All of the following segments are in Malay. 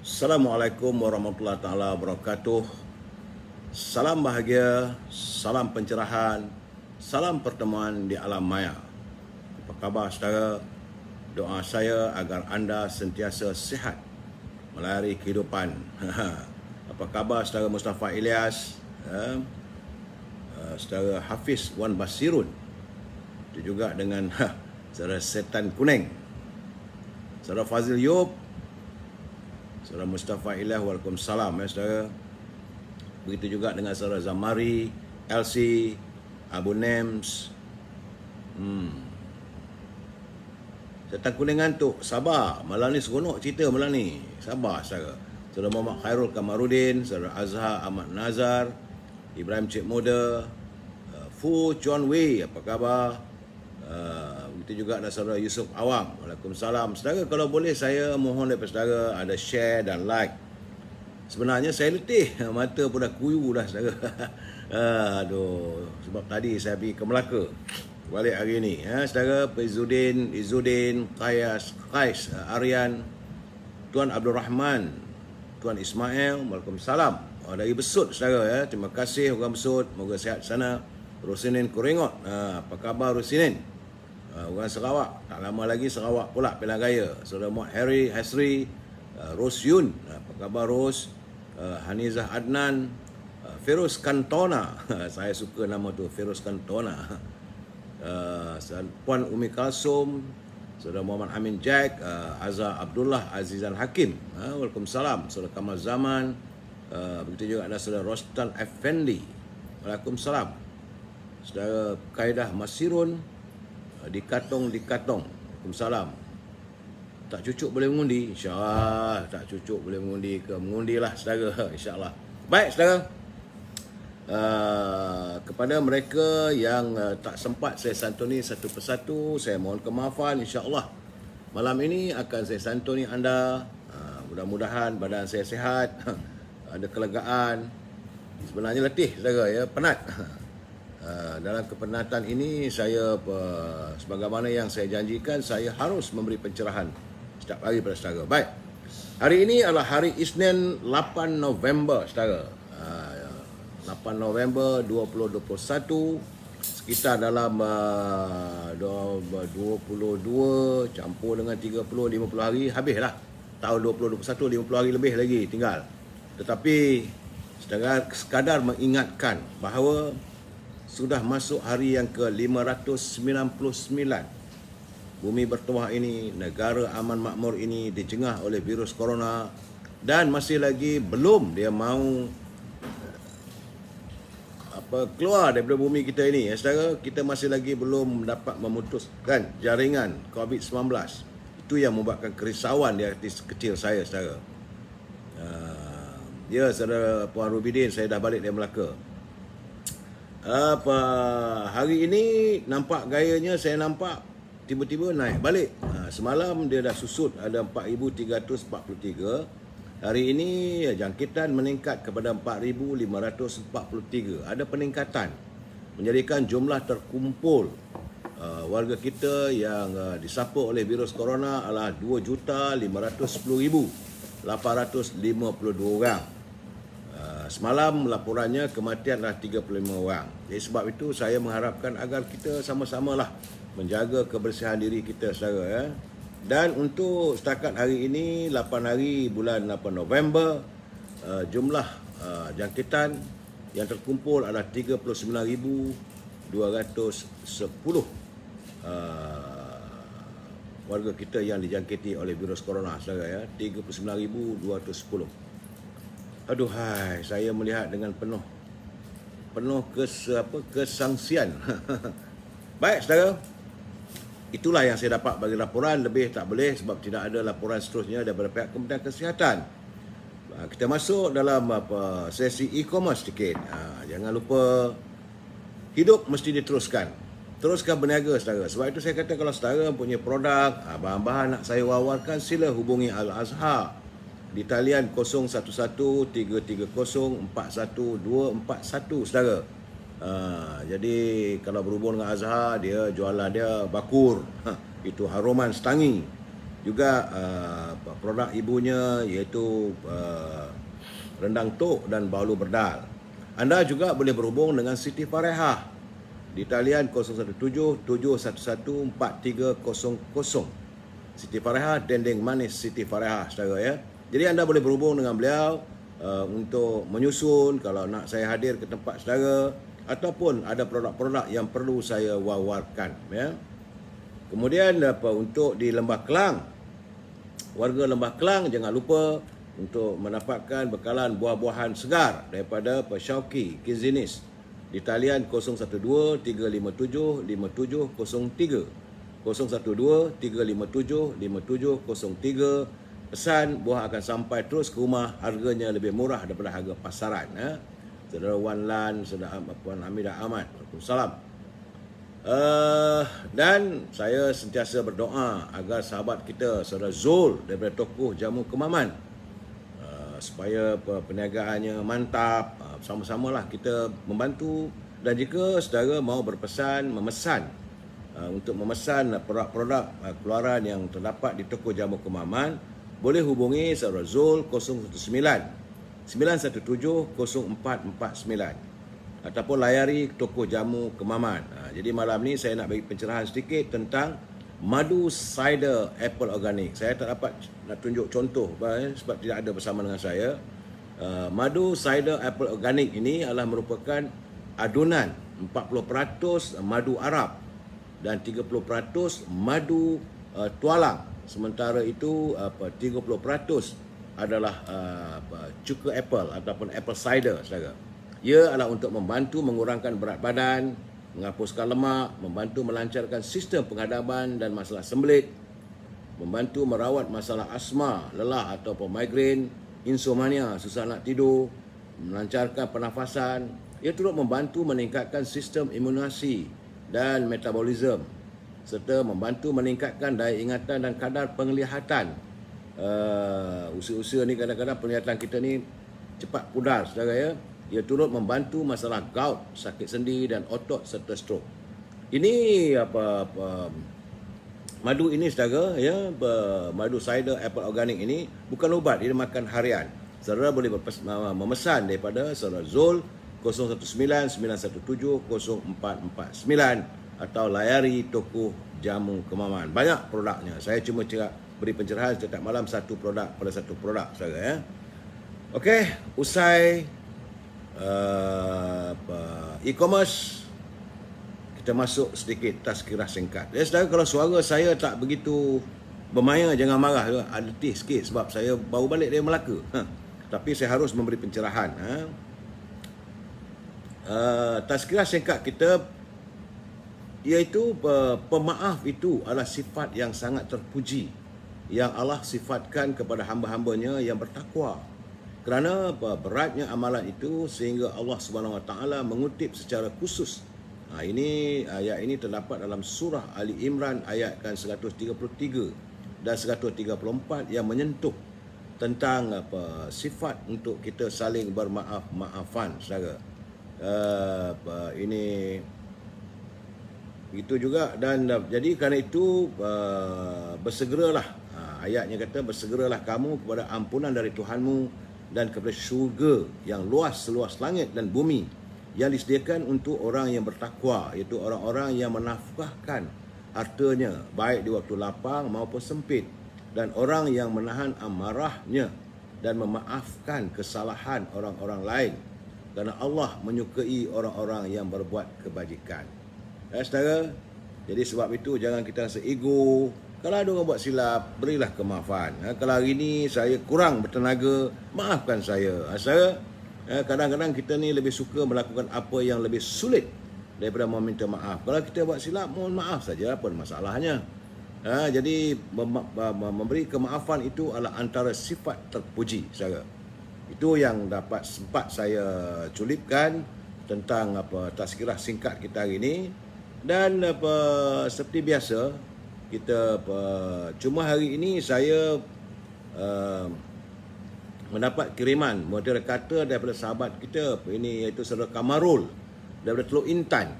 Assalamualaikum warahmatullahi taala wabarakatuh. Salam bahagia, salam pencerahan, salam pertemuan di alam maya. Apa khabar saudara? Doa saya agar anda sentiasa sihat melayari kehidupan. Apa khabar saudara Mustafa Ilyas? Saudara Hafiz Wan Basirun. Itu juga dengan saudara Setan Kuning. Saudara Fazil Yub. Saudara Mustafa Ilyas, waalaikumsalam ya saudara. Begitu juga dengan saudara Zamari, Elsie, Abu Nems. Setan Kuning ngantuk, sabar. Malam ni seronok cerita malam ni. Sabar saudara. Saudara Muhammad Khairul Kamarudin, saudara Azhar Ahmad Nazar, Ibrahim Cik Muda, Fu Chuan Wei, apa khabar? Begitu juga ada saudara Yusuf Awam. Waalaikumsalam. Saudara, kalau boleh saya mohon daripada saudara ada share dan like. Sebenarnya saya letih, mata pun dah kuyu dah saudara. Aduh, sebab tadi saya pergi ke Melaka. Balik hari ni, saudara. Izzuddin, Qais, Aryan, Tuan Abdul Rahman, Tuan Ismail, waalaikumsalam. Dari Besut saudara. Terima kasih orang Besut, moga sihat sana. Rosinin Kuringot, apa khabar Rosinin? Orang Sarawak, tak lama lagi Sarawak pula pilihan raya. Saudara Muhammad Harry Hasri, Ros Yun, apa khabar Ros? Hanizah Adnan, Feroz Kantona, saya suka nama tu, Feroz Kantona. Puan Umi Kalsum, saudara Muhammad Amin Jack, Azhar Abdullah Azizan Hakim, waalaikumsalam. Saudara Kamal Zaman, begitu juga ada saudara Rostan Effendi, waalaikumsalam. Saudara Kaidah Masirun, di Katong. Waalaikumsalam. Tak cucuk boleh mengundi? InsyaAllah tak cucuk boleh mengundi ke? Mengundilah saudara, insyaAllah. Baik saudara, kepada mereka yang tak sempat saya santuni satu persatu, saya mohon kemaafan. InsyaAllah malam ini akan saya santuni anda. Mudah-mudahan badan saya sihat, ada kelegaan. Sebenarnya letih saudara ya, penat. Dalam kepenatan ini saya sebagaimana yang saya janjikan, saya harus memberi pencerahan setiap hari pada saudara. Baik. Hari ini adalah hari Isnin 8 November saudara. 8 November 2021, sekitar dalam 22 campur dengan 30 50 hari habislah. Tahun 2021 50 hari lebih lagi tinggal. Tetapi sekadar mengingatkan bahawa sudah masuk hari yang ke-599. Bumi bertuah ini, negara aman makmur ini dijengah oleh virus corona dan masih lagi belum dia mahu keluar daripada bumi kita ini. Saudara, kita masih lagi belum dapat memutuskan jaringan COVID-19. Itu yang membuatkan kerisauan di hati kecil saya, saudara. Ya, saudara Puan Rubidin, saya dah balik dari Melaka. Hari ini nampak gayanya, saya nampak tiba-tiba naik balik. Semalam dia dah susut ada 4,343. Hari ini jangkitan meningkat kepada 4,543. Ada peningkatan, menjadikan jumlah terkumpul warga kita yang disapa oleh virus corona adalah 2,510,852 orang. Semalam laporannya kematian adalah 35 orang. Jadi sebab itu saya mengharapkan agar kita sama-samalah menjaga kebersihan diri kita saudara ya. Dan untuk setakat hari ini 8 hari bulan 8 November, jumlah jangkitan yang terkumpul adalah 39,210 warga kita yang dijangkiti oleh virus corona saudara ya. 39,210. Aduhai, saya melihat dengan penuh kesangsian. Baik saudara, itulah yang saya dapat bagi laporan. Lebih tak boleh sebab tidak ada laporan seterusnya daripada pihak Kementerian Kesihatan. Kita masuk dalam sesi e-commerce sikit. Jangan lupa, hidup mesti diteruskan. Teruskan berniaga saudara. Sebab itu saya kata kalau saudara punya produk, bahan-bahan nak saya wawarkan, sila hubungi Al-Azhar di talian 011330412441 saudara. Jadi kalau berhubung dengan Azhar, dia jualan dia bakur, itu haruman setangi. Juga produk ibunya iaitu rendang tok dan bahulu berdal. Anda juga boleh berhubung dengan Siti Farehah di talian 017-711-4300. Siti Farehah, dendeng manis Siti Farehah, saudara ya. Jadi anda boleh berhubung dengan beliau untuk menyusun kalau nak saya hadir ke tempat saudara ataupun ada produk-produk yang perlu saya wawarkan ya. Kemudian untuk di Lembah Kelang, warga Lembah Kelang jangan lupa untuk mendapatkan bekalan buah-buahan segar daripada Syauqi Kizinis di talian 012-357-5703. 012-357-5703. Pesan buah akan sampai terus ke rumah, harganya lebih murah daripada harga pasaran. Saudara Wan Lan, saudara Puan Hamidah Ahmad. Waalaikumsalam. Dan saya sentiasa berdoa agar sahabat kita, saudara Zul daripada Tokoh Jamu Kemaman, supaya perniagaannya mantap. Sama-samalah kita membantu. Dan jika saudara mau memesan untuk memesan produk-produk keluaran yang terdapat di Tokoh Jamu Kemaman, boleh hubungi saudara Zul 019-917-0449 ataupun layari Tokoh Jamu Kemaman. Jadi malam ni saya nak bagi pencerahan sedikit tentang madu cider apple organic. Saya tak dapat nak tunjuk contoh sebab tidak ada bersama dengan saya. Madu cider apple organic ini adalah merupakan adunan 40% madu Arab dan 30% madu tualang. Sementara itu 30% adalah cuka apple ataupun apple cider, saudara. Ia adalah untuk membantu mengurangkan berat badan, menghapuskan lemak, membantu melancarkan sistem penghadapan dan masalah sembelit, membantu merawat masalah asma, lelah ataupun migrain, insomnia, susah nak tidur, melancarkan pernafasan. Ia turut membantu meningkatkan sistem imunasi dan metabolisme serta membantu meningkatkan daya ingatan dan kadar penglihatan. Usia-usia ni kadang-kadang penglihatan kita ni cepat pudar, saudara ya. Ia turut membantu masalah gout, sakit sendi dan otot serta stroke. Ini madu ini, saudara ya, madu cider apple organic ini bukan ubat, ia makan harian. Saudara boleh memesan daripada saudara Zul 019-917-0449 atau layari Tokoh Jamu Kemaman. Banyak produknya. Saya cuma beri pencerahan setiap malam satu produk pada satu produk, saudara ya. Okey, usai e-commerce, kita masuk sedikit tazkirah singkat. Ya, saudara, kalau suara saya tak begitu bermaya, jangan marah. Ada letih sikit sebab saya baru balik dari Melaka. Tapi saya harus memberi pencerahan. Tazkirah singkat kita iaitu pemaaf itu adalah sifat yang sangat terpuji yang Allah sifatkan kepada hamba-hambanya yang bertakwa. Kerana beratnya amalan itu sehingga Allah SWT mengutip secara khusus. Ayat ini terdapat dalam surah Ali Imran ayat 133 dan 134 yang menyentuh tentang sifat untuk kita saling bermaaf-maafan, saudara. Ini begitu juga. Dan jadi kerana itu bersegeralah, ayatnya kata bersegeralah kamu kepada ampunan dari Tuhanmu dan kepada syurga yang luas seluas langit dan bumi yang disediakan untuk orang yang bertakwa, iaitu orang-orang yang menafkahkan hartanya baik di waktu lapang maupun sempit, dan orang yang menahan amarahnya dan memaafkan kesalahan orang-orang lain, kerana Allah menyukai orang-orang yang berbuat kebajikan. Saudara, jadi sebab itu jangan kita rasa ego. Kalau ada orang buat silap, berilah kemaafan. Kalau hari ini saya kurang bertenaga, maafkan saya. Saudara, kadang-kadang kita ni lebih suka melakukan apa yang lebih sulit daripada meminta maaf. Kalau kita buat silap, mohon maaf saja, apa masalahnya. Jadi memberi kemaafan itu adalah antara sifat terpuji, saudara. Itu yang dapat sempat saya culipkan tentang tazkirah singkat kita hari ini. Dan seperti biasa, kita cuma hari ini saya mendapat kiriman model kata daripada sahabat kita ini, iaitu saudara Kamarul daripada Teluk Intan.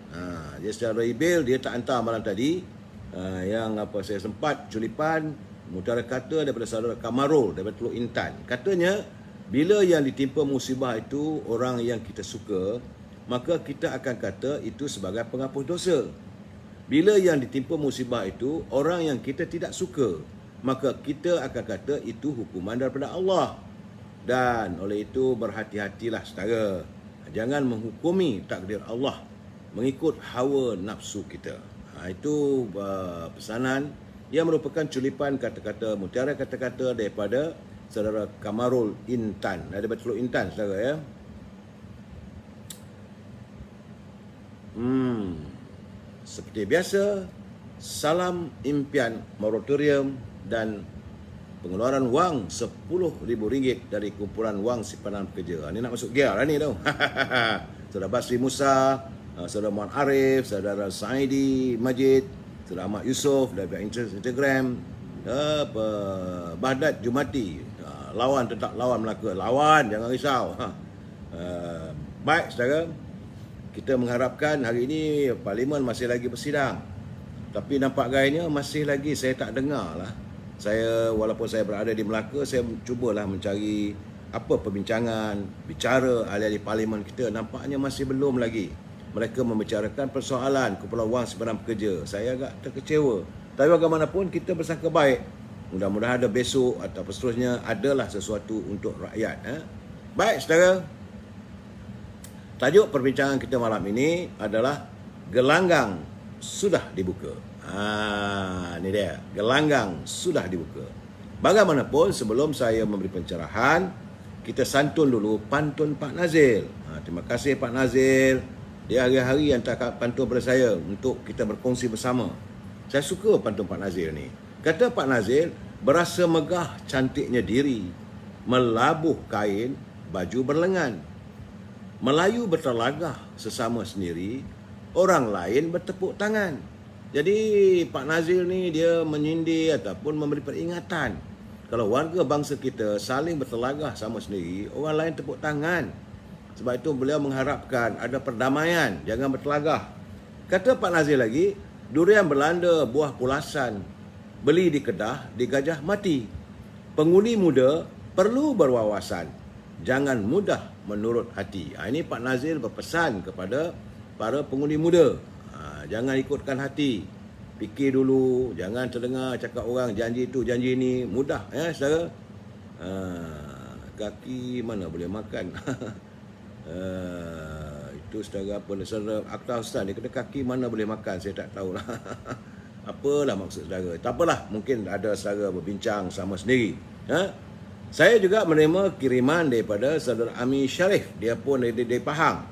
Dia secara email dia tak hantar malam tadi, yang saya sempat culipan mutiara kata daripada saudara Kamarul daripada Teluk Intan. Katanya, bila yang ditimpa musibah itu orang yang kita suka, maka kita akan kata itu sebagai penghapus dosa. Bila yang ditimpa musibah itu orang yang kita tidak suka, maka kita akan kata itu hukuman daripada Allah. Dan oleh itu berhati-hatilah saudara. Jangan menghukumi takdir Allah mengikut hawa nafsu kita. Itu pesanan yang merupakan culipan kata-kata mutiara kata-kata daripada saudara Kamarul Intan, daripada Teluk Intan saudara ya. Seperti biasa, salam impian moratorium dan pengeluaran wang RM10,000 dari kumpulan wang simpanan pekerja. Ini nak masuk gear lah ni tau. Saudara Basri Musa, saudara Muhammad Arif, saudara Saidi Majid, saudara Ahmad Yusof dari Instagram, Bahdat Jumati, lawan tetap lawan Melaka. Lawan, jangan risau. Baik saudara, kita mengharapkan hari ini Parlimen masih lagi bersidang. Tapi nampak gayanya masih lagi saya tak dengar lah. Walaupun saya berada di Melaka, saya cubalah mencari apa perbincangan, bicara ahli-ahli Parlimen kita. Nampaknya masih belum lagi mereka membicarakan persoalan kumpulan wang simpanan pekerja. Saya agak terkecewa. Tapi bagaimanapun kita bersangka baik. Mudah-mudahan ada besok atau seterusnya adalah sesuatu untuk rakyat. Baik saudara. Tajuk perbincangan kita malam ini adalah gelanggang sudah dibuka. Ini dia. Gelanggang sudah dibuka. Bagaimanapun sebelum saya memberi pencerahan, kita santun dulu pantun Pak Nazil. Terima kasih Pak Nazil. Dia hari-hari hantar pantun pada saya untuk kita berkongsi bersama. Saya suka pantun Pak Nazil ni. Kata Pak Nazil, berasa megah cantiknya diri, melabuh kain, baju berlengan. Melayu bertelagah sesama sendiri, orang lain bertepuk tangan. Jadi Pak Nazil ni dia menyindir ataupun memberi peringatan. Kalau warga bangsa kita saling bertelagah sama sendiri, orang lain tepuk tangan. Sebab itu beliau mengharapkan ada perdamaian, jangan bertelagah. Kata Pak Nazil lagi, durian Belanda buah pulasan, beli di Kedah, di Gajah Mati. Pengundi muda perlu berwawasan, jangan mudah menurut hati. Ini Pak Nazil berpesan kepada para pengundi muda. Jangan ikutkan hati. Fikir dulu, jangan terdengar cakap orang janji tu, janji ni. Mudah ya saudara. Kaki mana boleh makan. Itu saudara apa saudara Akhtar Ustaz dia kata kaki mana boleh makan, saya tak tahulah. Apalah maksud saudara. Tak apalah, mungkin ada saudara berbincang sama sendiri. Saya juga menerima kiriman daripada saudara Ami Sharif. Dia pun dari Pahang.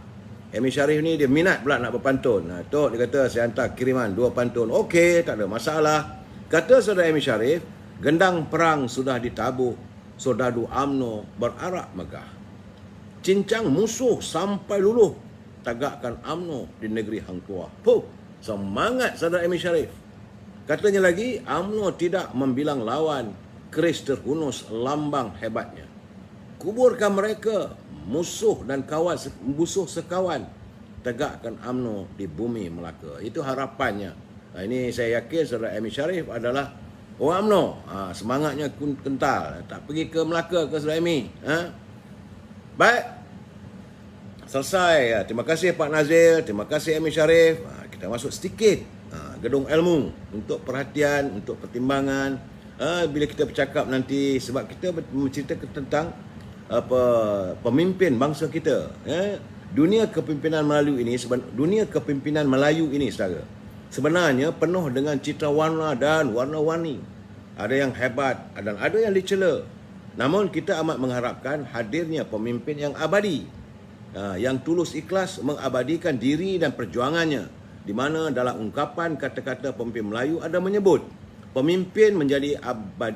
Ami Sharif ni dia minat pula nak berpantun. Tok dia kata saya hantar kiriman 2 pantun. Okey, tak ada masalah. Kata saudara Ami Sharif, gendang perang sudah ditabuh, sodadu UMNO berarak megah. Cincang musuh sampai luluh, tagakkan UMNO di negeri Hang Tuah. Semangat saudara Ami Sharif. Katanya lagi, UMNO tidak membilang lawan, keris terhunus lambang hebatnya. Kuburkan mereka, musuh dan kawan, musuh sekawan. Tegakkan UMNO di bumi Melaka. Itu harapannya. Ini saya yakin saudara Ami Sharif adalah orang UMNO. Semangatnya kental. Tak pergi ke Melaka ke saudara Ami. Baik. Selesai. Terima kasih Pak Nazil. Terima kasih Ami Sharif. Kita masuk sedikit. Gedung ilmu. Untuk perhatian, untuk pertimbangan. Bila kita bercakap nanti, sebab kita menceritakan tentang pemimpin bangsa kita. Dunia kepimpinan Melayu ini saudara, sebenarnya penuh dengan citra warna dan warna-warni. Ada yang hebat dan ada yang dicela. Namun kita amat mengharapkan hadirnya pemimpin yang abadi, yang tulus ikhlas mengabadikan diri dan perjuangannya, di mana dalam ungkapan kata-kata pemimpin Melayu ada menyebut pemimpin menjadi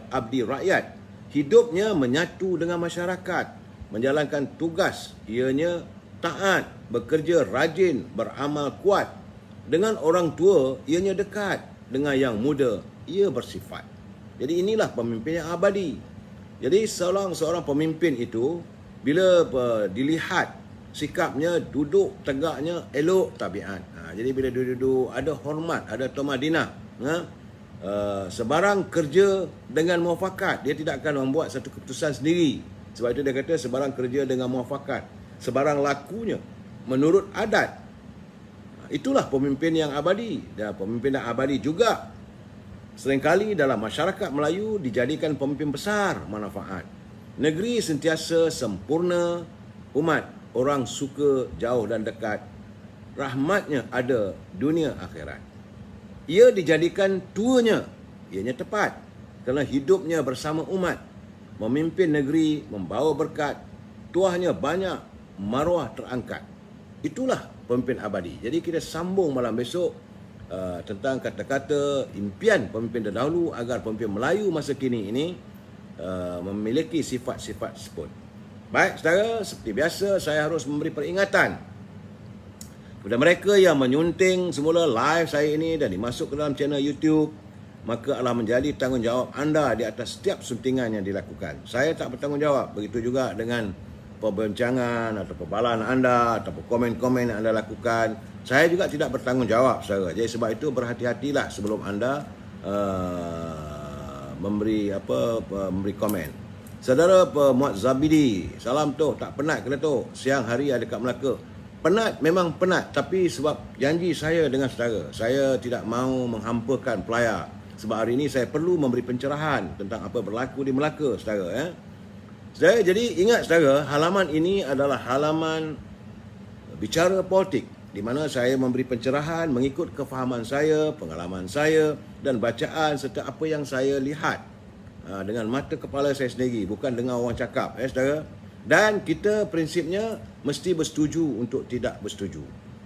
abdi rakyat, hidupnya menyatu dengan masyarakat, menjalankan tugas, ianya taat, bekerja rajin, beramal kuat. Dengan orang tua, ianya dekat. Dengan yang muda, ia bersifat. Jadi inilah pemimpin yang abadi. Jadi seorang pemimpin itu, bila dilihat sikapnya, duduk tegaknya, elok tabiat. Jadi bila duduk ada hormat, ada tamadinah. sebarang kerja dengan muafakat. Dia tidak akan membuat satu keputusan sendiri. Sebab itu dia kata sebarang kerja dengan muafakat. Sebarang lakunya menurut adat. Itulah pemimpin yang abadi. Dan pemimpin yang abadi juga seringkali dalam masyarakat Melayu dijadikan pemimpin besar manfaat. Negeri sentiasa sempurna, umat orang suka jauh dan dekat. Rahmatnya ada dunia akhirat. Ia dijadikan tuanya, ianya tepat kerana hidupnya bersama umat, memimpin negeri, membawa berkat, tuahnya banyak, maruah terangkat. Itulah pemimpin abadi. Jadi kita sambung malam besok tentang kata-kata impian pemimpin terdahulu agar pemimpin Melayu masa kini ini memiliki sifat-sifat tersebut. Baik, saudara, seperti biasa saya harus memberi peringatan kepada mereka yang menyunting semula live saya ini dan dimasuk ke dalam channel YouTube, maka adalah menjadi tanggungjawab anda di atas setiap suntingan yang dilakukan. Saya tak bertanggungjawab. Begitu juga dengan perbincangan atau perbalan anda atau komen-komen yang anda lakukan. Saya juga tidak bertanggungjawab, saudara. Jadi sebab itu berhati-hatilah sebelum anda memberi komen. Saudara Muhammad Zabidi, salam tu, tak penat kena tu. Siang hari ada kat Melaka. Penat, memang penat, tapi sebab janji saya dengan saudara, saya tidak mahu menghampakan pelayar. Sebab hari ini saya perlu memberi pencerahan tentang apa berlaku di Melaka, saudara. Saudara, jadi ingat saudara, halaman ini adalah halaman bicara politik, di mana saya memberi pencerahan mengikut kefahaman saya, pengalaman saya dan bacaan serta apa yang saya lihat dengan mata kepala saya sendiri, bukan dengan orang cakap, saudara. Dan kita prinsipnya mesti bersetuju untuk tidak bersetuju.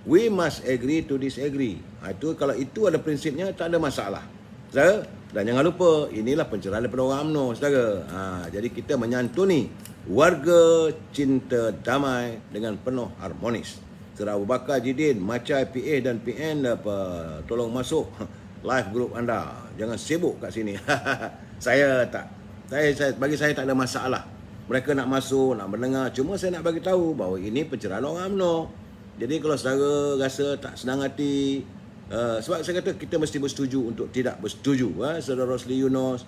We must agree to disagree. Itu kalau itu ada prinsipnya, tak ada masalah, saudara. Dan jangan lupa, inilah pencerahan daripada orang UMNO, saudara. Jadi kita menyantuni warga cinta damai dengan penuh harmonis. Saudara Abu Bakar Jidin, Macai PA dan PN, tolong masuk live group anda. Jangan sibuk kat sini. Bagi saya tak ada masalah. Mereka nak masuk, nak mendengar. Cuma saya nak bagi tahu bahawa ini pencerahan orang UMNO. Jadi kalau saudara rasa tak senang hati, sebab saya kata kita mesti bersetuju untuk tidak bersetuju. Saudara Rosli Yunus,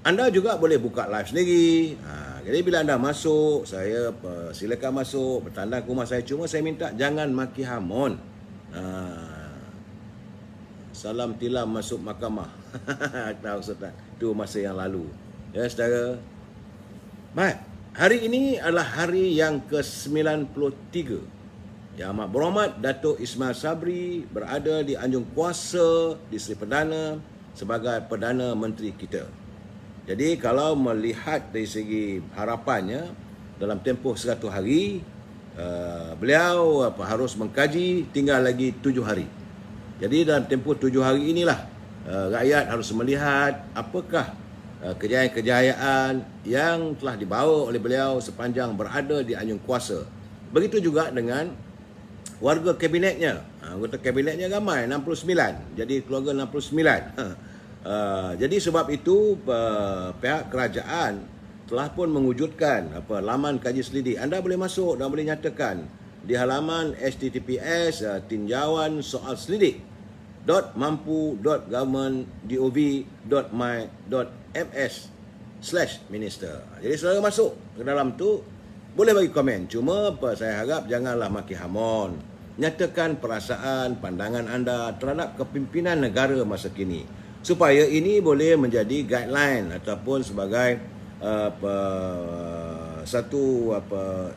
anda juga boleh buka live sendiri. Jadi bila anda masuk, saya silakan masuk, bertandang ke rumah saya. Cuma saya minta jangan maki hamon. Salam tilam masuk mahkamah. Tahu Ustaz, itu masa yang lalu. Ya, saudara. Baik, hari ini adalah hari yang ke-93. Yang Amat Berhormat Datuk Ismail Sabri berada di anjung kuasa di Seri Perdana sebagai Perdana Menteri kita. Jadi kalau melihat dari segi harapannya, dalam tempoh 100 hari, beliau harus mengkaji tinggal lagi 7 hari. Jadi dalam tempoh 7 hari inilah rakyat harus melihat apakah kejayaan-kejayaan yang telah dibawa oleh beliau sepanjang berada di anjung kuasa. Begitu juga dengan warga kabinetnya. Anggota kabinetnya ramai, 69. Jadi keluarga 69. Jadi sebab itu pihak kerajaan telah pun mewujudkan laman kaji selidik. Anda boleh masuk dan boleh nyatakan di halaman https tinjauan soal selidik .mampu.government.my.ms/minister. Jadi saudara masuk ke dalam tu, boleh bagi komen. Cuma saya harap janganlah maki hamon. Nyatakan perasaan, pandangan anda terhadap kepimpinan negara masa kini, supaya ini boleh menjadi guideline ataupun sebagai satu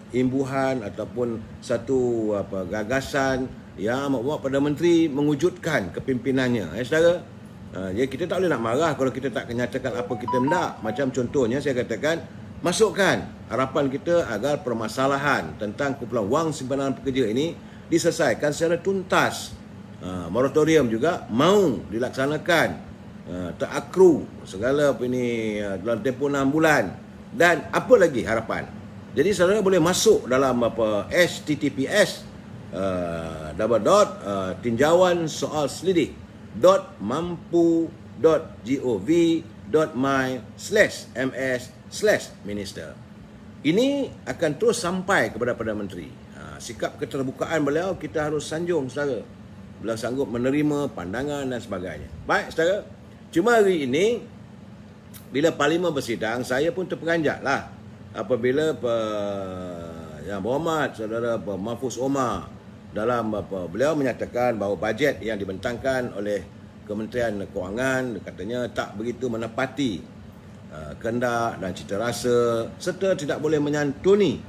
imbuhan ataupun satu gagasan yang membuat Perdana Menteri mewujudkan kepimpinannya. Saudara, jadi kita tak boleh nak marah kalau kita tak menyatakan apa kita hendak. Macam contohnya saya katakan, masukkan harapan kita agar permasalahan tentang kumpulan wang simpanan pekerja ini diselesaikan secara tuntas. Moratorium juga mau dilaksanakan, terakru segala ini dalam tempoh 6 bulan. Dan apa lagi harapan? Jadi saudara boleh masuk dalam https tinjauan soal selidik .mampu.gov.my/ms/minister. Ini akan terus sampai kepada Perdana Menteri. Sikap keterbukaan beliau kita harus sanjung, saudara. Beliau sanggup menerima pandangan dan sebagainya. Baik, saudara. Cuma hari ini bila parlimen bersidang, saya pun terperanjat lah apabila Yang Berhormat Saudara Mahfuz Omar dalam beliau menyatakan bahawa bajet yang dibentangkan oleh Kementerian Kewangan katanya tak begitu menepati kehendak dan cita rasa serta tidak boleh menyantuni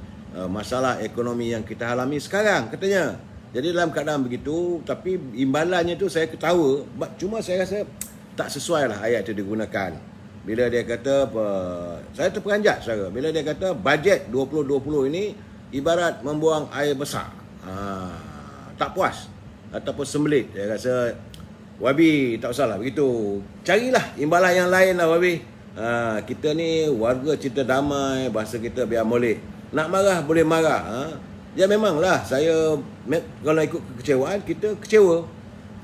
masalah ekonomi yang kita alami sekarang katanya. Jadi dalam keadaan begitu, tapi imbalannya tu saya ketawa, cuma saya rasa tak sesuai lah ayat itu digunakan. Bila dia kata, saya terperanjat saudara, bila dia kata bajet 2020 ini ibarat membuang air besar. Tak puas ataupun sembelit. Saya rasa, Wabi tak usahlah begitu. Carilah imbalan yang lain lah Wabi. Kita ni warga cinta damai, bahasa kita biar molek. Nak marah boleh marah. Ya memanglah saya kalau ikut kekecewaan, kita kecewa.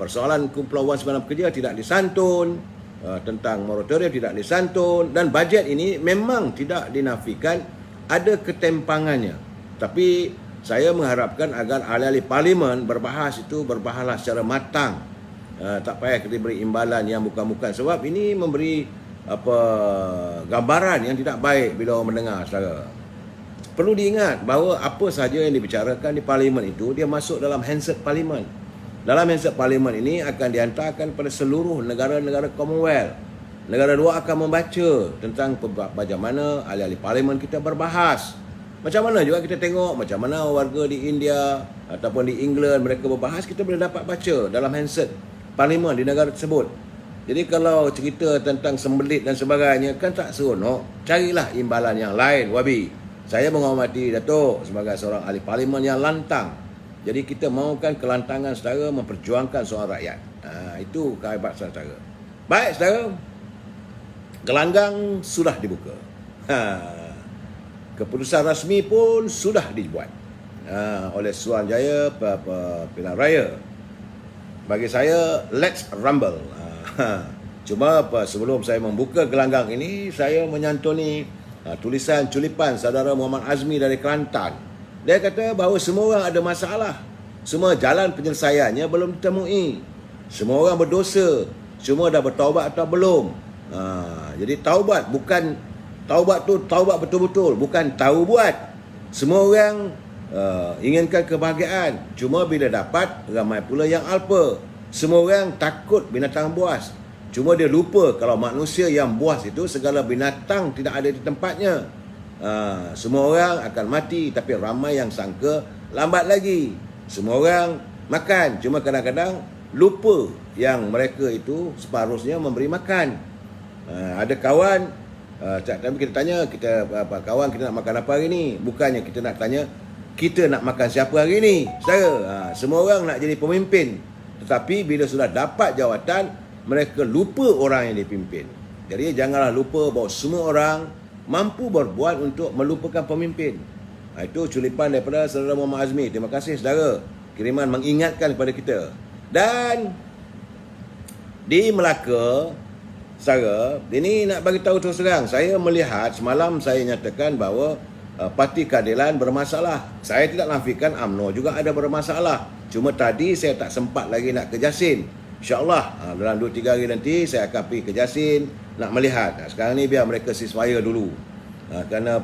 Persoalan kumpulan Wan Semalam Kerja tidak disantun, tentang moratorium tidak disantun, dan bajet ini memang tidak dinafikan ada ketempangannya. Tapi saya mengharapkan agar ahli-ahli parlimen berbahas secara matang. Tak payah kita beri imbalan yang bukan-bukan, sebab ini memberi gambaran yang tidak baik bila orang mendengar saudara. Perlu diingat bahawa apa sahaja yang dibicarakan di parlimen itu dia masuk dalam handset parlimen. Dalam handset parlimen ini akan dihantarkan pada seluruh negara-negara Commonwealth. Negara luar akan membaca tentang bagaimana ahli-ahli parlimen kita berbahas. Macam mana juga kita tengok macam mana warga di India ataupun di England mereka berbahas, kita boleh dapat baca dalam handset parlimen di negara tersebut. Jadi kalau cerita tentang sembelit dan sebagainya kan tak seronok. Carilah imbalan yang lain Wabi. Saya menghormati Datuk sebagai seorang ahli parlimen yang lantang. Jadi kita mahukan kelantangan saudara memperjuangkan soal rakyat. Itu kehebatan saudara. Baik saudara, gelanggang sudah dibuka. Keputusan rasmi pun sudah dibuat oleh Suruhanjaya Pilihan Raya. Bagi saya, let's rumble. Cuma sebelum saya membuka gelanggang ini, saya menyantuni tulisan culipan saudara Muhammad Azmi dari Kelantan. Dia kata bahawa semua orang ada masalah, semua jalan penyelesaiannya belum ditemui, semua orang berdosa, semua dah bertaubat atau belum. Jadi taubat bukan taubat tu taubat betul-betul, bukan tahu buat. Semua orang inginkan kebahagiaan, cuma bila dapat ramai pula yang alpa. Semua orang takut binatang buas, cuma dia lupa kalau manusia yang buas itu segala binatang tidak ada di tempatnya. Semua orang akan mati, tapi ramai yang sangka lambat lagi. Semua orang makan, cuma kadang-kadang lupa yang mereka itu separuhnya memberi makan. Ada kawan, tapi kita tanya, kawan kita nak makan apa hari ni? Bukannya kita nak tanya kita nak makan siapa hari ni. Saudara, semua orang nak jadi pemimpin, tetapi bila sudah dapat jawatan, mereka lupa orang yang dipimpin. Jadi janganlah lupa bahawa semua orang mampu berbuat untuk melupakan pemimpin. Itu culipan daripada saudara Muhammad Azmi. Terima kasih saudara, kiriman mengingatkan kepada kita. Dan di Melaka, saudara, ini nak bagi tahu terus terang, saya melihat semalam saya nyatakan bahawa Parti Keadilan bermasalah. Saya tidak nafikan UMNO juga ada bermasalah. Cuma tadi saya tak sempat lagi nak ke Jasin. InsyaAllah dalam 2-3 hari nanti saya akan pergi ke Jasin nak melihat. Sekarang ni biar mereka ceasefire dulu. Kerana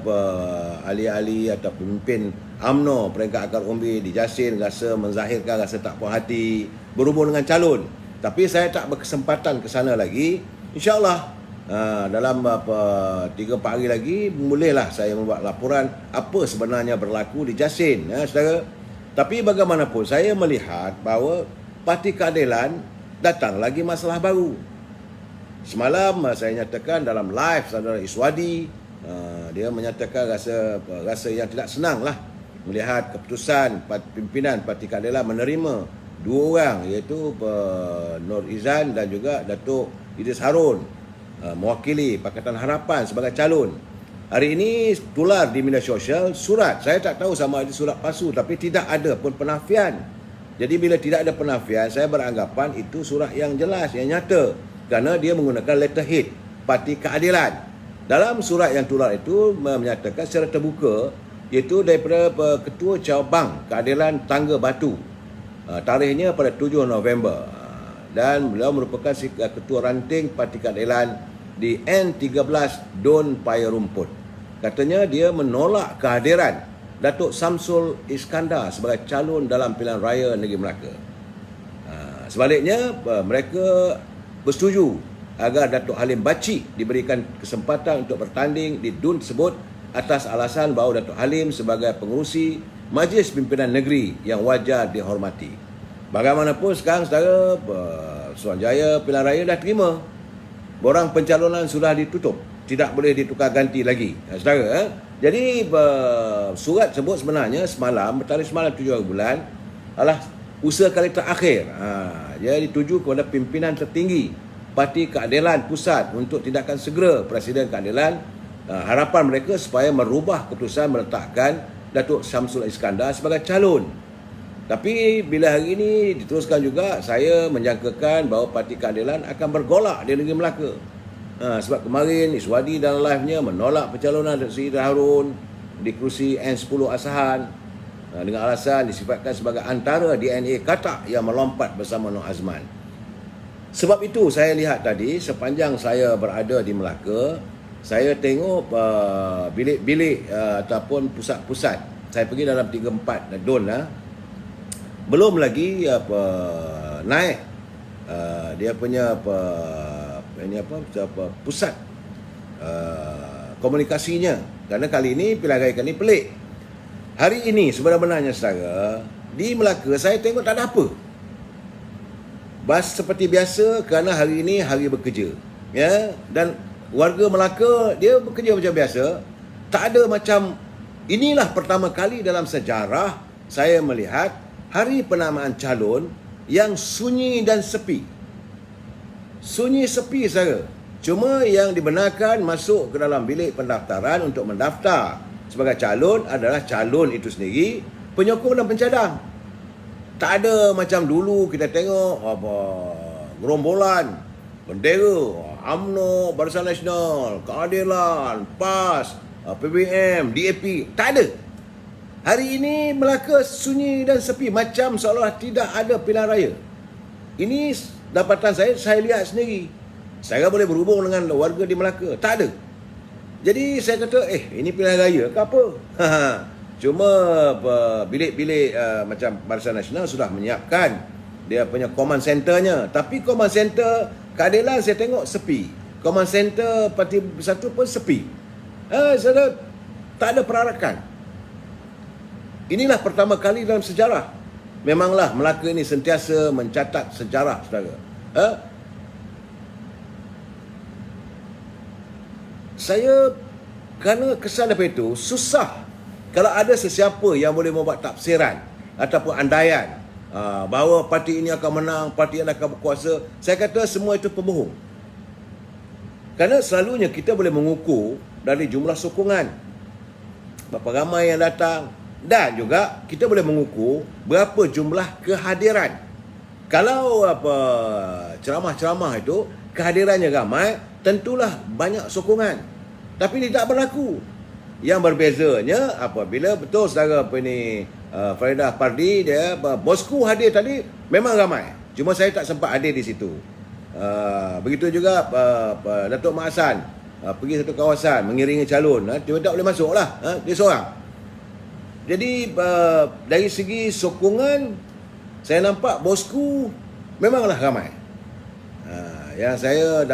ahli-ahli atau pemimpin UMNO peringkat akar umbi di Jasin rasa menzahirkan rasa tak puas hati berhubung dengan calon. Tapi saya tak berkesempatan ke sana lagi. InsyaAllah dalam 3-4 hari lagi bolehlah saya membuat laporan apa sebenarnya berlaku di Jasin, saudara. Tapi bagaimanapun saya melihat bahawa Parti Keadilan datang lagi masalah baru. Semalam saya nyatakan dalam live saudara Iswadi, dia menyatakan rasa yang tidak senang lah melihat keputusan pimpinan Parti Keadilan menerima 2 orang, iaitu Nur Izan dan juga Datuk Idris Harun mewakili Pakatan Harapan sebagai calon. Hari ini tular di media sosial surat, saya tak tahu sama ada surat palsu, tapi tidak ada pun penafian. Jadi bila tidak ada penafian, saya beranggapan itu surat yang jelas, yang nyata, kerana dia menggunakan letterhead Parti Keadilan. Dalam surat yang tular itu menyatakan secara terbuka, iaitu daripada Ketua Cabang Keadilan Tangga Batu, tarikhnya pada 7 November. dan beliau merupakan ketua ranting Parti Keadilan di N13 Don Paya Rumput. Katanya dia menolak kehadiran Datuk Samsul Iskandar sebagai calon dalam pilihan raya negeri Melaka. Sebaliknya, mereka bersetuju agar Datuk Halim Bacik diberikan kesempatan untuk bertanding di DUN tersebut atas alasan bahawa Datuk Halim sebagai pengerusi Majlis Pimpinan Negeri yang wajar dihormati. Bagaimanapun sekarang saudara, Suruhanjaya pilihan raya dah terima. Borang pencalonan sudah ditutup, tidak boleh ditukar ganti lagi. Saudara, jadi surat tersebut sebenarnya semalam, bertarikh semalam 7 bulan adalah usaha kali terakhir. Dia dituju kepada pimpinan tertinggi Parti Keadilan Pusat untuk tindakan segera Presiden Keadilan. Harapan mereka supaya merubah keputusan meletakkan Datuk Samsul Iskandar sebagai calon. Tapi bila hari ini diteruskan juga, saya menjangkakan bahawa Parti Keadilan akan bergolak di negeri Melaka. Sebab kemarin Iswadi dalam live-nya menolak pencalonan Datuk Seri Harun di kerusi N10 Asahan dengan alasan disifatkan sebagai antara DNA katak yang melompat bersama Nur Azman. Sebab itu saya lihat tadi sepanjang saya berada di Melaka, saya tengok bilik-bilik ataupun pusat-pusat. Saya pergi dalam 3-4 DUN belum lagi naik dia punya pusat komunikasinya. Kerana kali ini pilihan raya kali ini pelik. Hari ini sebenarnya saudara, di Melaka saya tengok tak ada apa. Bas seperti biasa kerana hari ini hari bekerja. Ya, dan warga Melaka dia bekerja macam biasa. Tak ada macam, inilah pertama kali dalam sejarah saya melihat hari penamaan calon yang sunyi dan sepi. Sunyi sepi saja. Cuma yang dibenarkan masuk ke dalam bilik pendaftaran untuk mendaftar sebagai calon adalah calon itu sendiri, penyokong dan pencadang. Tak ada macam dulu kita tengok gerombolan, bendera, UMNO, Barisan Nasional, Keadilan, PAS, PBM, DAP. Tak ada. Hari ini Melaka sunyi dan sepi, macam seolah tidak ada pilihan raya. Ini dapatan saya lihat sendiri. Saya boleh berhubung dengan warga di Melaka. Tak ada. Jadi saya kata, ini pilihan raya ke apa? Cuma bilik-bilik macam Barisan Nasional sudah menyiapkan dia punya command centernya. Tapi command center Keadilan saya tengok sepi. Command center Parti Bersatu pun sepi. Saya tak ada perarakan. Inilah pertama kali dalam sejarah. Memanglah Melaka ini sentiasa mencatat sejarah, saudara. Saya kerana kesan daripada itu, susah kalau ada sesiapa yang boleh membuat tafsiran ataupun andaian bahawa parti ini akan menang, parti ini akan berkuasa. Saya kata semua itu pembohong. Kerana selalunya kita boleh mengukur dari jumlah sokongan, berapa ramai yang datang, dan juga kita boleh mengukur berapa jumlah kehadiran. Kalau ceramah-ceramah itu kehadirannya ramai, tentulah banyak sokongan. Tapi ini tak berlaku. Yang berbezanya apabila betul saudara Faridah Pardi, dia bosku hadir tadi memang ramai. Cuma saya tak sempat hadir di situ. Begitu juga Datuk Mak Hassan pergi satu kawasan mengiringi calon, dia tak boleh masuk lah, dia seorang. Jadi dari segi sokongan, saya nampak bosku memanglah ramai. Yang saya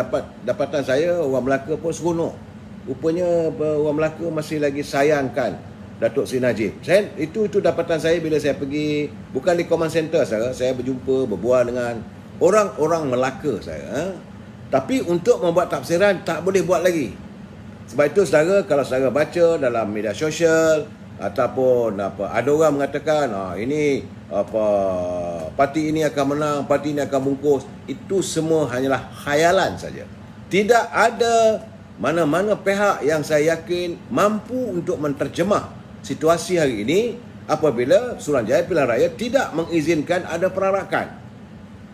dapatan saya, orang Melaka pun seronok. Rupanya orang Melaka masih lagi sayangkan Datuk Seri Najib. Itu dapatan saya bila saya pergi, bukan di command center saya berjumpa, berbual dengan orang-orang Melaka saya. Tapi untuk membuat tafsiran tak boleh buat lagi. Sebab itu saudara, kalau saudara baca dalam media sosial ataupun ada orang mengatakan ini parti ini akan menang, parti ini akan bungkus, itu semua hanyalah khayalan saja. Tidak ada mana-mana pihak yang saya yakin mampu untuk menterjemah situasi hari ini apabila Suruhanjaya pilihan raya tidak mengizinkan ada perarakan.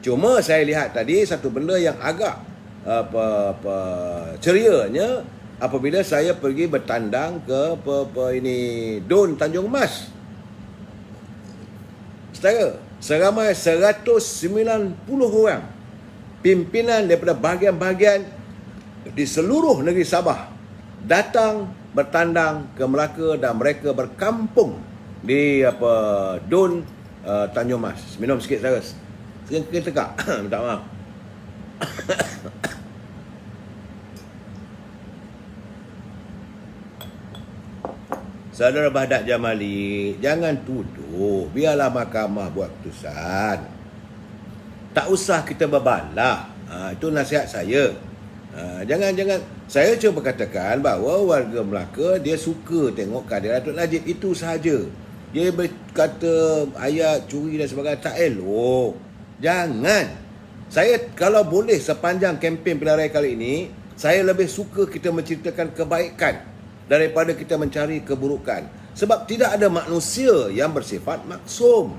Cuma saya lihat tadi satu benda yang agak cerianya apabila saya pergi bertandang ke DUN Tanjung Mas. Saudara, seramai 190 orang pimpinan daripada bahagian-bahagian di seluruh negeri Sabah datang bertandang ke Melaka dan mereka berkampung di Dun Tanjung Mas. Minum sikit saya. Sekali tegak. Minta maaf. Saudara Bahdat Jamali, jangan tuduh. Biarlah mahkamah buat keputusan. Tak usah kita berbalah. Itu nasihat saya. Jangan. Saya cuba katakan bahawa warga Melaka dia suka tengok keadaan Datuk Najib. Itu sahaja. Dia berkata ayat curi dan sebagainya tak elok. Jangan. Saya kalau boleh sepanjang kempen pilihan raya kali ini, saya lebih suka kita menceritakan kebaikan daripada kita mencari keburukan. Sebab tidak ada manusia yang bersifat maksum,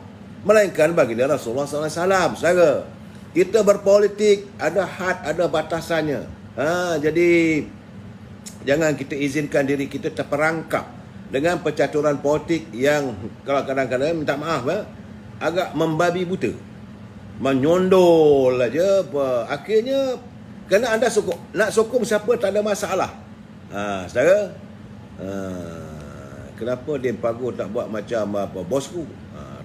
melainkan baginda Rasulullah SAW. Saudara, kita berpolitik ada had, ada batasannya. Jadi jangan kita izinkan diri kita terperangkap dengan percaturan politik yang kalau kadang-kadang minta maaf agak membabi buta, menyondol aja. Akhirnya kerana anda nak sokong siapa tak ada masalah. Saudara, kenapa Din Pago tak buat macam bosku?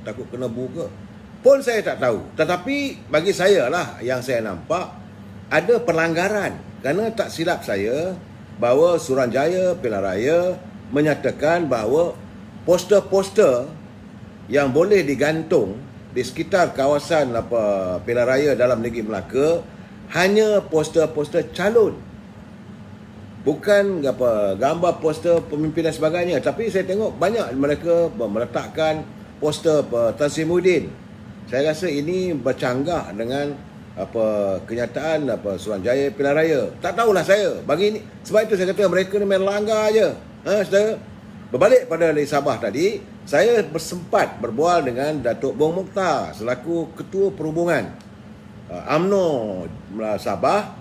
Takut kena buka pun saya tak tahu. Tetapi bagi saya lah, yang saya nampak ada pelanggaran. Kerana tak silap saya bahawa Suruhanjaya Pilihan Raya menyatakan bahawa poster-poster yang boleh digantung di sekitar kawasan Pilihan Raya dalam negeri Melaka hanya poster-poster calon, bukan gambar poster pemimpin dan sebagainya. Tapi saya tengok banyak mereka meletakkan poster Tan Sri Muhyiddin. Saya rasa ini bercanggah dengan kenyataan Suruhanjaya Pilihan Raya. Tak tahulah saya. Bagi ini, sebab itu saya kata mereka ni main langgar je. Saudara, berbalik pada dari Sabah tadi, saya bersempat berbual dengan Datuk Bong Mokhtar selaku Ketua Perhubungan UMNO Sabah.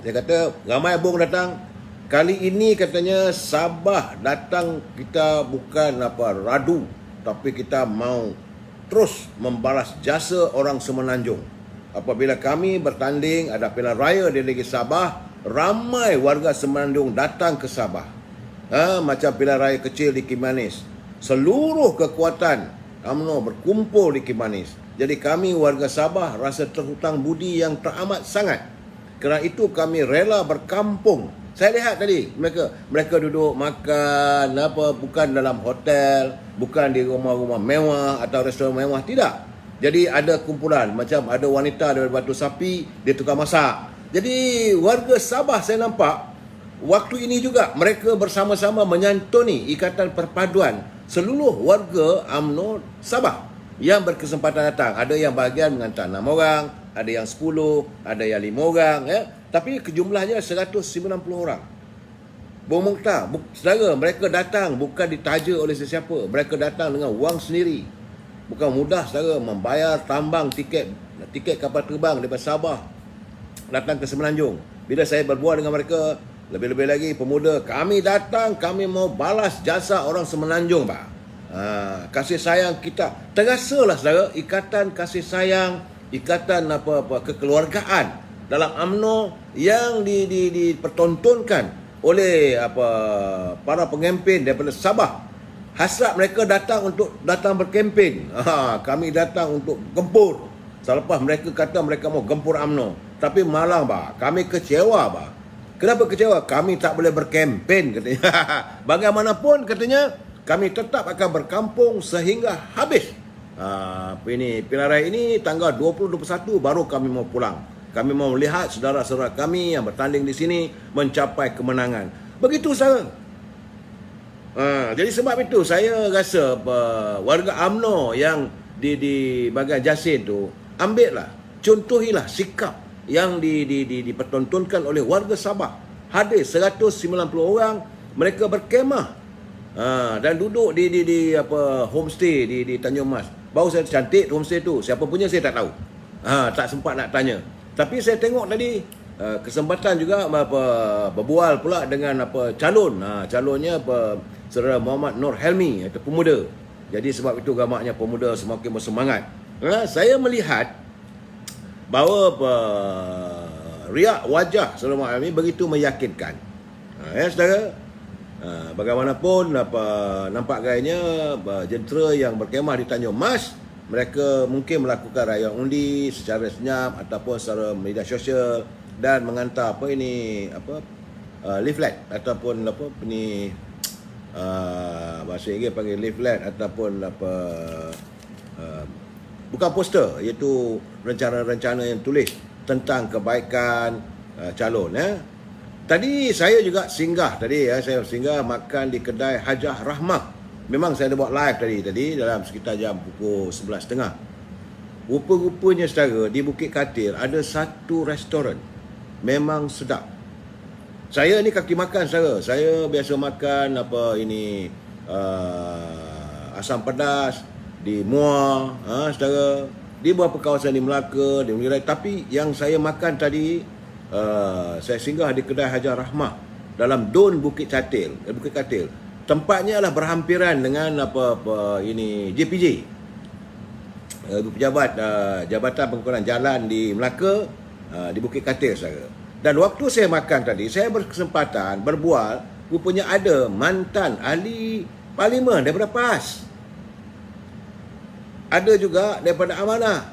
Dia kata ramai Bong datang. Kali ini katanya Sabah datang kita bukan radu, tapi kita mau terus membalas jasa orang Semenanjung. Apabila kami bertanding ada pilihan raya di negeri Sabah, ramai warga Semenanjung datang ke Sabah. Macam pilihan raya kecil di Kimanis. Seluruh kekuatan UMNO berkumpul di Kimanis. Jadi kami warga Sabah rasa terhutang budi yang teramat sangat. Kerana itu kami rela berkampung. Saya lihat tadi mereka duduk makan bukan dalam hotel, bukan di rumah-rumah mewah atau restoran mewah, tidak. Jadi ada kumpulan, macam ada wanita dari Batu Sapi, dia tukar masak. Jadi warga Sabah saya nampak waktu ini juga mereka bersama-sama menyantuni ikatan perpaduan seluruh warga UMNO Sabah yang berkesempatan datang. Ada yang bahagian menghantar 6 orang, ada yang 10, ada yang 5 orang, tapi jumlahnya 190 orang. Bong Mokhtar, saudara, mereka datang bukan ditaja oleh sesiapa. Mereka datang dengan wang sendiri. Bukan mudah, saudara, membayar tambang tiket kapal terbang daripada Sabah datang ke Semenanjung. Bila saya berbual dengan mereka, lebih-lebih lagi pemuda, kami datang, kami mau balas jasa orang Semenanjung, Pak. Kasih sayang kita. Terasalah, saudara, ikatan kasih sayang, ikatan kekeluargaan dalam UMNO yang dipertontonkan oleh para pengempen daripada Sabah. Hasrat mereka datang berkempen. Kami datang untuk gempur. Selepas mereka kata mereka mau gempur UMNO, tapi malang, bah, kami kecewa, bah. Kenapa kecewa? Kami tak boleh berkempen, katanya. Bagaimanapun, katanya, kami tetap akan berkampung sehingga habis. Pilihan raya ini tanggal 20-21 baru kami mau pulang. Kami mau melihat saudara-saudara kami yang bertanding di sini mencapai kemenangan. Begitu saja. Jadi sebab itu saya rasa warga UMNO yang di bahagian Jasin tu, ambillah, contohilah sikap yang dipertontonkan oleh warga Sabah. Hadir 190 orang, mereka berkemah dan duduk di homestay di Tanjung Mas. Baru saya cantik homestay tu. Siapa punya saya tak tahu. Tak sempat nak tanya. Tapi saya tengok tadi kesempatan juga berbual pula dengan calon. Calonnya Saudara Muhammad Nur Helmi, itu pemuda. Jadi sebab itu gamaknya pemuda semakin bersemangat. Saya melihat bahawa riak wajah Saudara Muhammad Amin begitu meyakinkan. Ya saudara, bagaimanapun nampak gayanya jentera yang berkemah di Tanjung Mas, mereka mungkin melakukan rayuan undi secara senyap ataupun secara media sosial dan mengantar leaflet ataupun bahasa Inggeris panggil leaflet ataupun bukan poster, iaitu rencana-rencana yang tulis tentang kebaikan calon. Tadi saya juga singgah saya singgah makan di kedai Hajah Rahmah. Memang saya ada buat live tadi dalam sekitar jam pukul 11.30. Rupa-rupanya saudara, di Bukit Katil ada satu restoran memang sedap. Saya ni kaki makan saudara. Saya biasa makan asam pedas di Muar, saudara, di beberapa kawasan di Melaka, di Mengirai. Tapi yang saya makan tadi, saya singgah di kedai Hajah Rahmah dalam Dun Bukit Katil. Tempatnya adalah berhampiran dengan JPJ, pejabat Jabatan Pengekuran Jalan di Melaka, di Bukit Katil saudara. Dan waktu saya makan tadi, saya berkesempatan berbual, rupanya ada mantan ahli parlimen daripada PAS. Ada juga daripada Amanah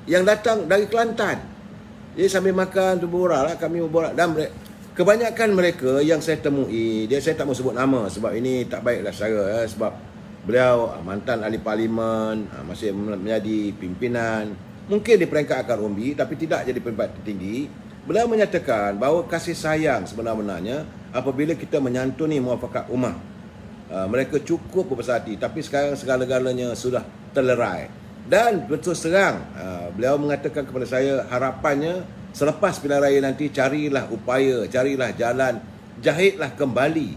yang datang dari Kelantan. Jadi sambil makan tu kami berborak, dan kebanyakan mereka yang saya temui, saya tak mau sebut nama sebab ini tak baiklah secara, sebab beliau mantan ahli parlimen, masih menjadi pimpinan, mungkin di peringkat akar umbi tapi tidak jadi pejabat tertinggi. Beliau menyatakan bahawa kasih sayang sebenar-benarnya apabila kita menyantuni muafakat ummah. Mereka cukup berbesar hati, tapi sekarang segala-galanya sudah terlerai. Dan betul terang, beliau mengatakan kepada saya, harapannya selepas pilihan raya nanti carilah jalan, jahitlah kembali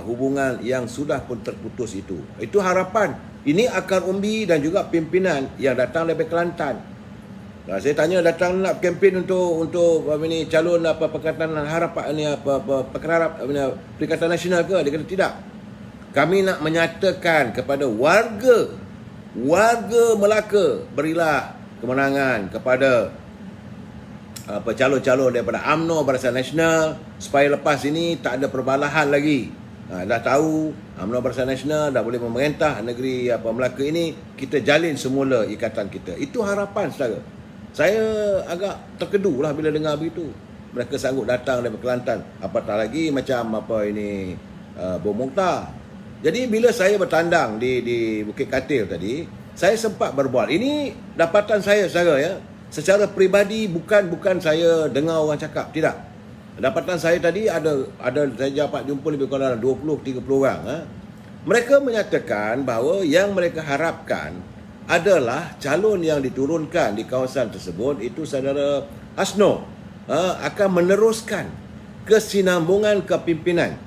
hubungan yang sudah pun terputus itu. Itu harapan. Ini akar umbi dan juga pimpinan yang datang dari Kelantan. Saya tanya, datang nak kempen untuk calon Perikatan Harapan Perikatan Nasional ke? Dia kata tidak. Kami nak menyatakan kepada warga Melaka, berilah kemenangan kepada calon-calon daripada UMNO Barisan Nasional supaya lepas ini tak ada perbalahan lagi. Dah tahu UMNO Barisan Nasional dah boleh memerintah negeri Melaka ini, kita jalin semula ikatan kita. Itu harapan saudara. Saya agak terkedu lah bila dengar begitu. Mereka sanggup datang dari Kelantan, apatah lagi macam Bom Mokhtar. Jadi bila saya bertandang di Bukit Katil tadi, saya sempat berbual. Ini dapatan saya saudara ya. Secara peribadi bukan saya dengar orang cakap, tidak. Dapatan saya tadi ada saya dapat jumpa lebih kurang 20-30 orang. Mereka menyatakan bahawa yang mereka harapkan adalah calon yang diturunkan di kawasan tersebut itu saudara Asno akan meneruskan kesinambungan kepimpinan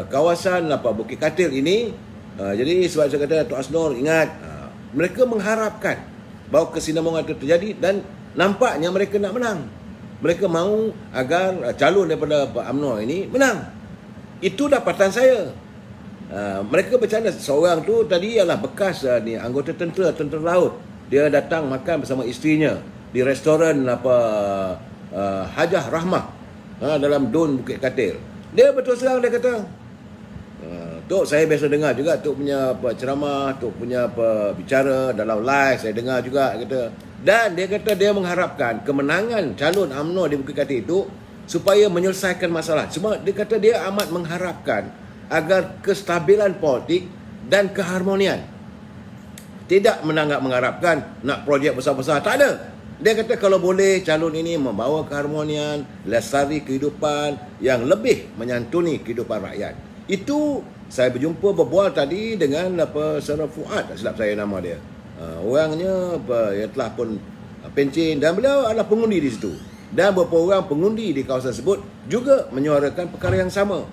kawasan Bukit Katil ini. Jadi sebab saya kata Tok Asnor ingat, mereka mengharapkan bahawa kesinambungan itu terjadi dan nampaknya mereka nak menang. Mereka mahu agar calon daripada UMNO ini menang. Itu dapatan saya. Mereka bercanda, seorang tu tadi ialah bekas anggota tentera laut. Dia datang makan bersama isterinya di restoran Hajah Rahmah dalam Dun Bukit Katil. Dia betul serang, dia kata, Tok, saya biasa dengar juga Tok punya ceramah, Tok punya bicara dalam live, saya dengar juga, kata. Dan dia kata dia mengharapkan kemenangan calon UMNO di Bukit Katil itu supaya menyelesaikan masalah. Cuma dia kata dia amat mengharapkan agar kestabilan politik dan keharmonian. Tidak mengharapkan nak projek besar-besar, tak ada. Dia kata kalau boleh calon ini membawa keharmonian, lestari kehidupan yang lebih menyantuni kehidupan rakyat. Itu saya berbual tadi dengan Saudara Fuad, tak silap saya nama dia. Orangnya yang telah pun pencen, dan beliau adalah pengundi di situ. Dan beberapa orang pengundi di kawasan tersebut juga menyuarakan perkara yang sama.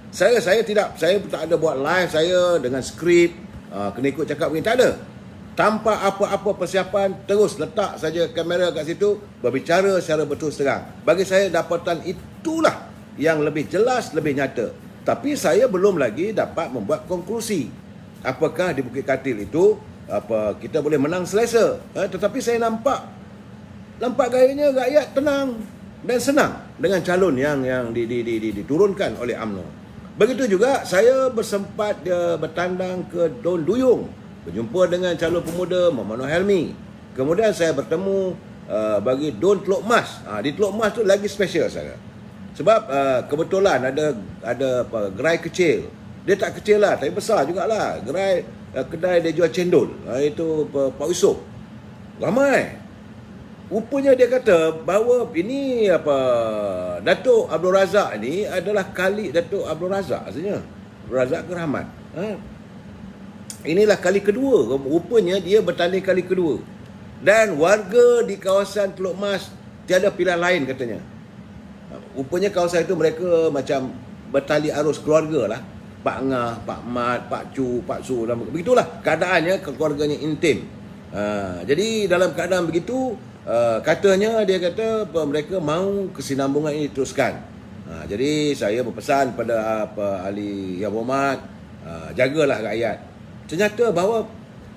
Saya tak ada buat live saya dengan skrip, kena ikut cakap begini, tak ada. Tanpa apa-apa persiapan, terus letak saja kamera kat situ, berbicara secara betul terang. Bagi saya dapatan itulah yang lebih jelas, lebih nyata. Tapi saya belum lagi dapat membuat konklusi. apakah di Bukit Katil itu kita boleh menang selesa. Tetapi saya nampak gayanya rakyat tenang dan senang dengan calon yang diturunkan oleh UMNO. Begitu juga saya bersempat bertandang ke Don Duyung, berjumpa dengan calon pemuda Muhammad Nur Helmi. Kemudian saya bertemu bagi Don Teluk Mas. Di Teluk Mas tu lagi special saya. Sebab kebetulan ada gerai kecil. Dia tak kecil lah, tapi besar jugalah. Gerai kedai dia jual cendol. Itu Pak Yusof. Ramai. Rupanya dia kata bahawa ini Datuk Abdul Razak ni adalah kali Datuk Abdul Razak rasanya. Abdul Razak ke Rahmat. Inilah kali kedua. Rupanya dia bertanding kali kedua. Dan warga di kawasan Teluk Mas tiada pilihan lain katanya. Rupanya kawasan itu mereka macam bertali arus keluarga lah. Pak Ngah, Pak Mat, Pak Cu, Pak Su. Begitulah keadaannya, keluarganya intim. Jadi dalam keadaan begitu, katanya dia kata mereka mahu kesinambungan ini diteruskan. Jadi saya berpesan pada ahli Yang Berhormat, jagalah rakyat. Ternyata bahawa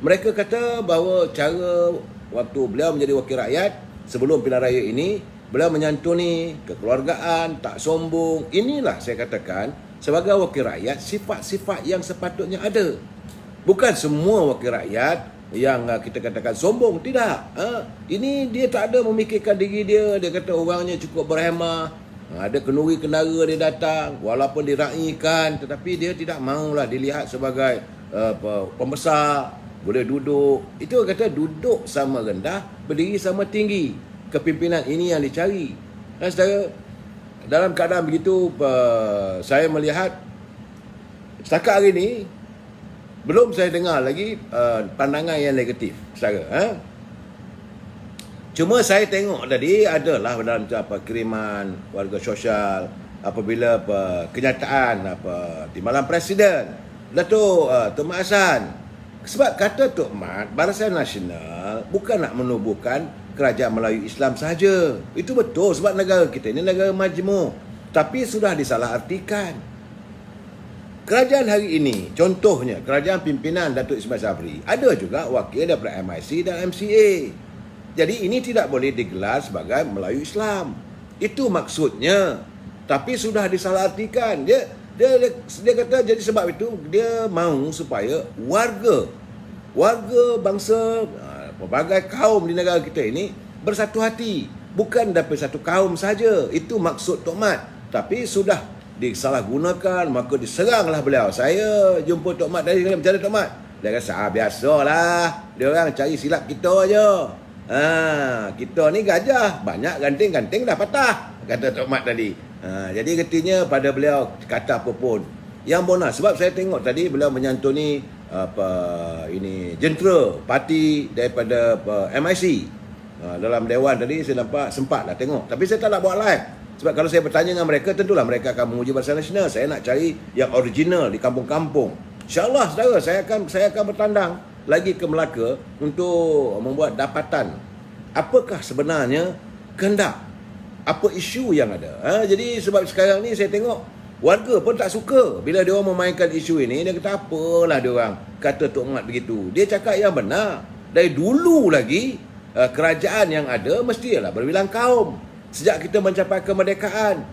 mereka kata bahawa cara waktu beliau menjadi wakil rakyat sebelum pilihan raya ini, beliau menyantuni kekeluargaan, tak sombong. Inilah saya katakan sebagai wakil rakyat sifat-sifat yang sepatutnya ada. Bukan semua wakil rakyat yang kita katakan sombong, tidak. Ini dia tak ada memikirkan diri dia. Dia kata orangnya cukup berhemah, ada kenduri kendara dia datang, walaupun diraihkan, tetapi dia tidak mahulah dilihat sebagai pembesar, boleh duduk. Itu kata duduk sama rendah, berdiri sama tinggi. Kepimpinan ini yang dicari. Dan saudara, dalam keadaan begitu, saya melihat setakat hari ini belum saya dengar lagi pandangan yang negatif, saudara. Cuma saya tengok tadi adalah dalam kiriman warga sosial apabila kenyataan timbalan Presiden Datuk Tun Mat Hassan. Sebab kata Tok Mat, Barisan Nasional bukan nak menubuhkan kerajaan Melayu Islam sahaja. Itu betul sebab negara kita ini negara majmuk, tapi sudah disalahartikan. Kerajaan hari ini, contohnya kerajaan pimpinan Datuk Ismail Sabri, ada juga wakil daripada MIC dan MCA. Jadi ini tidak boleh digelar sebagai Melayu Islam. Itu maksudnya. Tapi sudah disalahartikan. Dia kata jadi sebab itu dia mahu supaya warga bangsa pelbagai kaum di negara kita ini bersatu hati. Bukan daripada satu kaum saja. Itu maksud Tok Mat. Tapi sudah disalahgunakan, maka diseranglah beliau. Saya jumpa Tok Mat tadi, macam mana Tok Mat? Dia kata, biasalah. Dia orang cari silap kita aja. Kita ni gajah, banyak ganting-ganting dah patah, kata Tok Mat tadi. Jadi katanya pada beliau kata apa pun yang bonus. Sebab saya tengok tadi beliau menyantuni jentera parti daripada MIC. Dalam dewan tadi saya nampak sempat dah tengok. Tapi saya tak nak buat live. Sebab kalau saya bertanya dengan mereka, tentulah mereka akan menguji Barisan Nasional. Saya nak cari yang original di kampung-kampung. InsyaAllah saudara, saya akan bertandang lagi ke Melaka untuk membuat dapatan. Apakah sebenarnya kehendak? Apa isu yang ada? Jadi sebab sekarang ni saya tengok warga pun tak suka bila dia orang memainkan isu ini. Dia kata apalah dia orang kata Tok Mat begitu. Dia cakap yang benar. Dari dulu lagi kerajaan yang ada mestilah berbilang kaum. Sejak kita mencapai kemerdekaan,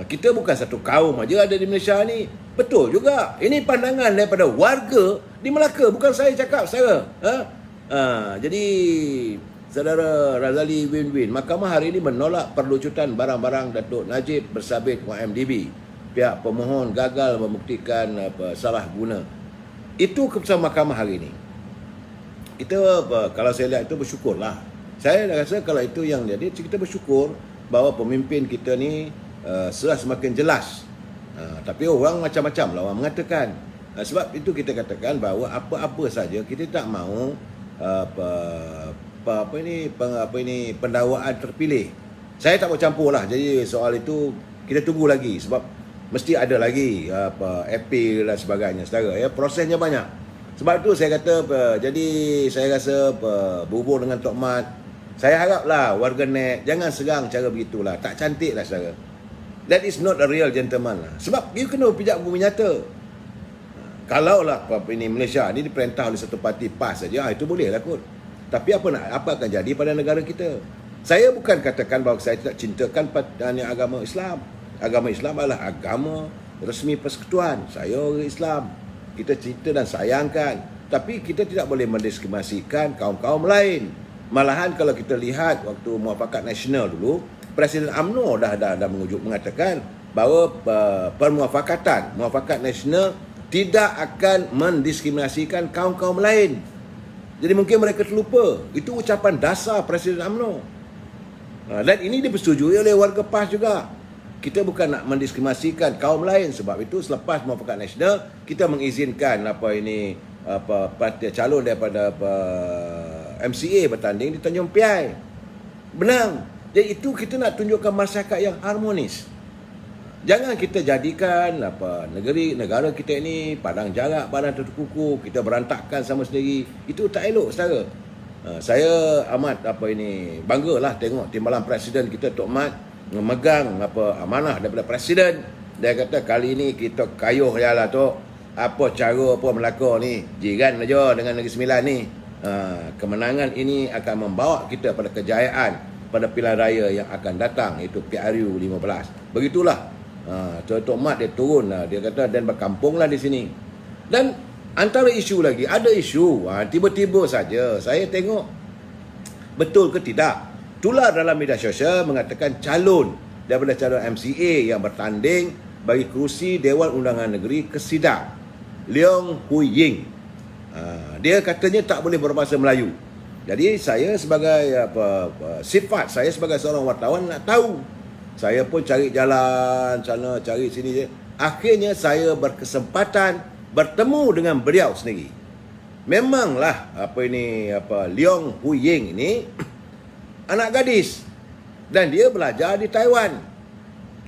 kita bukan satu kaum aja ada di Malaysia ni. Betul juga. Ini pandangan daripada warga di Melaka, bukan saya cakap saudara. Jadi Saudara Razali Win-Win, Mahkamah hari ini menolak perlucutan barang-barang Datuk Najib bersabit YMDB. Pihak pemohon gagal membuktikan salah guna. Itu keputusan mahkamah hari ini. Kita kalau saya lihat itu bersyukurlah. Saya rasa kalau itu yang jadi, kita bersyukur bahawa pemimpin kita ni sudah semakin jelas. Tapi orang macam-macam lah orang mengatakan. Sebab itu kita katakan bahawa apa-apa saja kita tak mahu pendakwaan terpilih. Saya tak mau campur lah. Jadi soal itu kita tunggu lagi sebab mesti ada lagi appeal dan sebagainya, saudara. Prosesnya banyak. Sebab itu saya kata jadi saya rasa berhubung dengan Tok Mat, saya haraplah warganet jangan serang cara begitulah. Tak cantik lah, saudara. That is not a real gentleman lah. Sebab you kena berpijak bumi nyata. Kalaulah ini Malaysia ni diperintah oleh satu parti PAS saja, itu boleh lah kot. Tapi apa akan jadi pada negara kita? Saya bukan katakan bahawa saya tidak cintakan agama Islam. Agama Islam adalah agama resmi persekutuan. Saya orang Islam. Kita cinta dan sayangkan. Tapi kita tidak boleh mendiskriminasikan kaum-kaum lain. Malahan kalau kita lihat waktu Muafakat Nasional dulu, Presiden UMNO dah mengatakan bahawa Muafakat Nasional tidak akan mendiskriminasikan kaum-kaum lain. Jadi mungkin mereka terlupa. Itu ucapan dasar Presiden UMNO. Dan ini dipersetujui oleh warga PAS juga. Kita bukan nak mendiskriminasikan kaum lain. Sebab itu selepas Muafakat Nasional, kita mengizinkan parti calon daripada MCA bertanding di Tanjung Piai. Menang. Jadi itu kita nak tunjukkan masyarakat yang harmonis. Jangan kita jadikan negara kita ini padang jarak, padang terkuku, kita berantakan sama sendiri. Itu tak elok, saudara. Saya amat banggalah tengok timbalan Presiden kita Tok Mat memegang amanah daripada Presiden. Dia kata kali ini kita kayuh je lah Tok. Apa cara Melaka ni, jiran aja dengan Negeri Sembilan ni. Kemenangan ini akan membawa kita pada kejayaan pada pilihan raya yang akan datang, iaitu PRU 15. Begitulah. Tok Mat dia turun lah. Dia kata dan berkampunglah di sini. Dan antara isu lagi, ada isu tiba-tiba saja saya tengok betul ke tidak, tular dalam media sosial mengatakan calon daripada calon MCA yang bertanding bagi kerusi Dewan Undangan Negeri ke sidang, Leong Hui Ying, dia katanya tak boleh berbahasa Melayu. Jadi saya sebagai sifat saya sebagai seorang wartawan nak tahu. Saya pun cari jalan sana, cari sini je. Akhirnya saya berkesempatan bertemu dengan beliau sendiri. Memanglah Leong Hui Ying ini anak gadis dan dia belajar di Taiwan.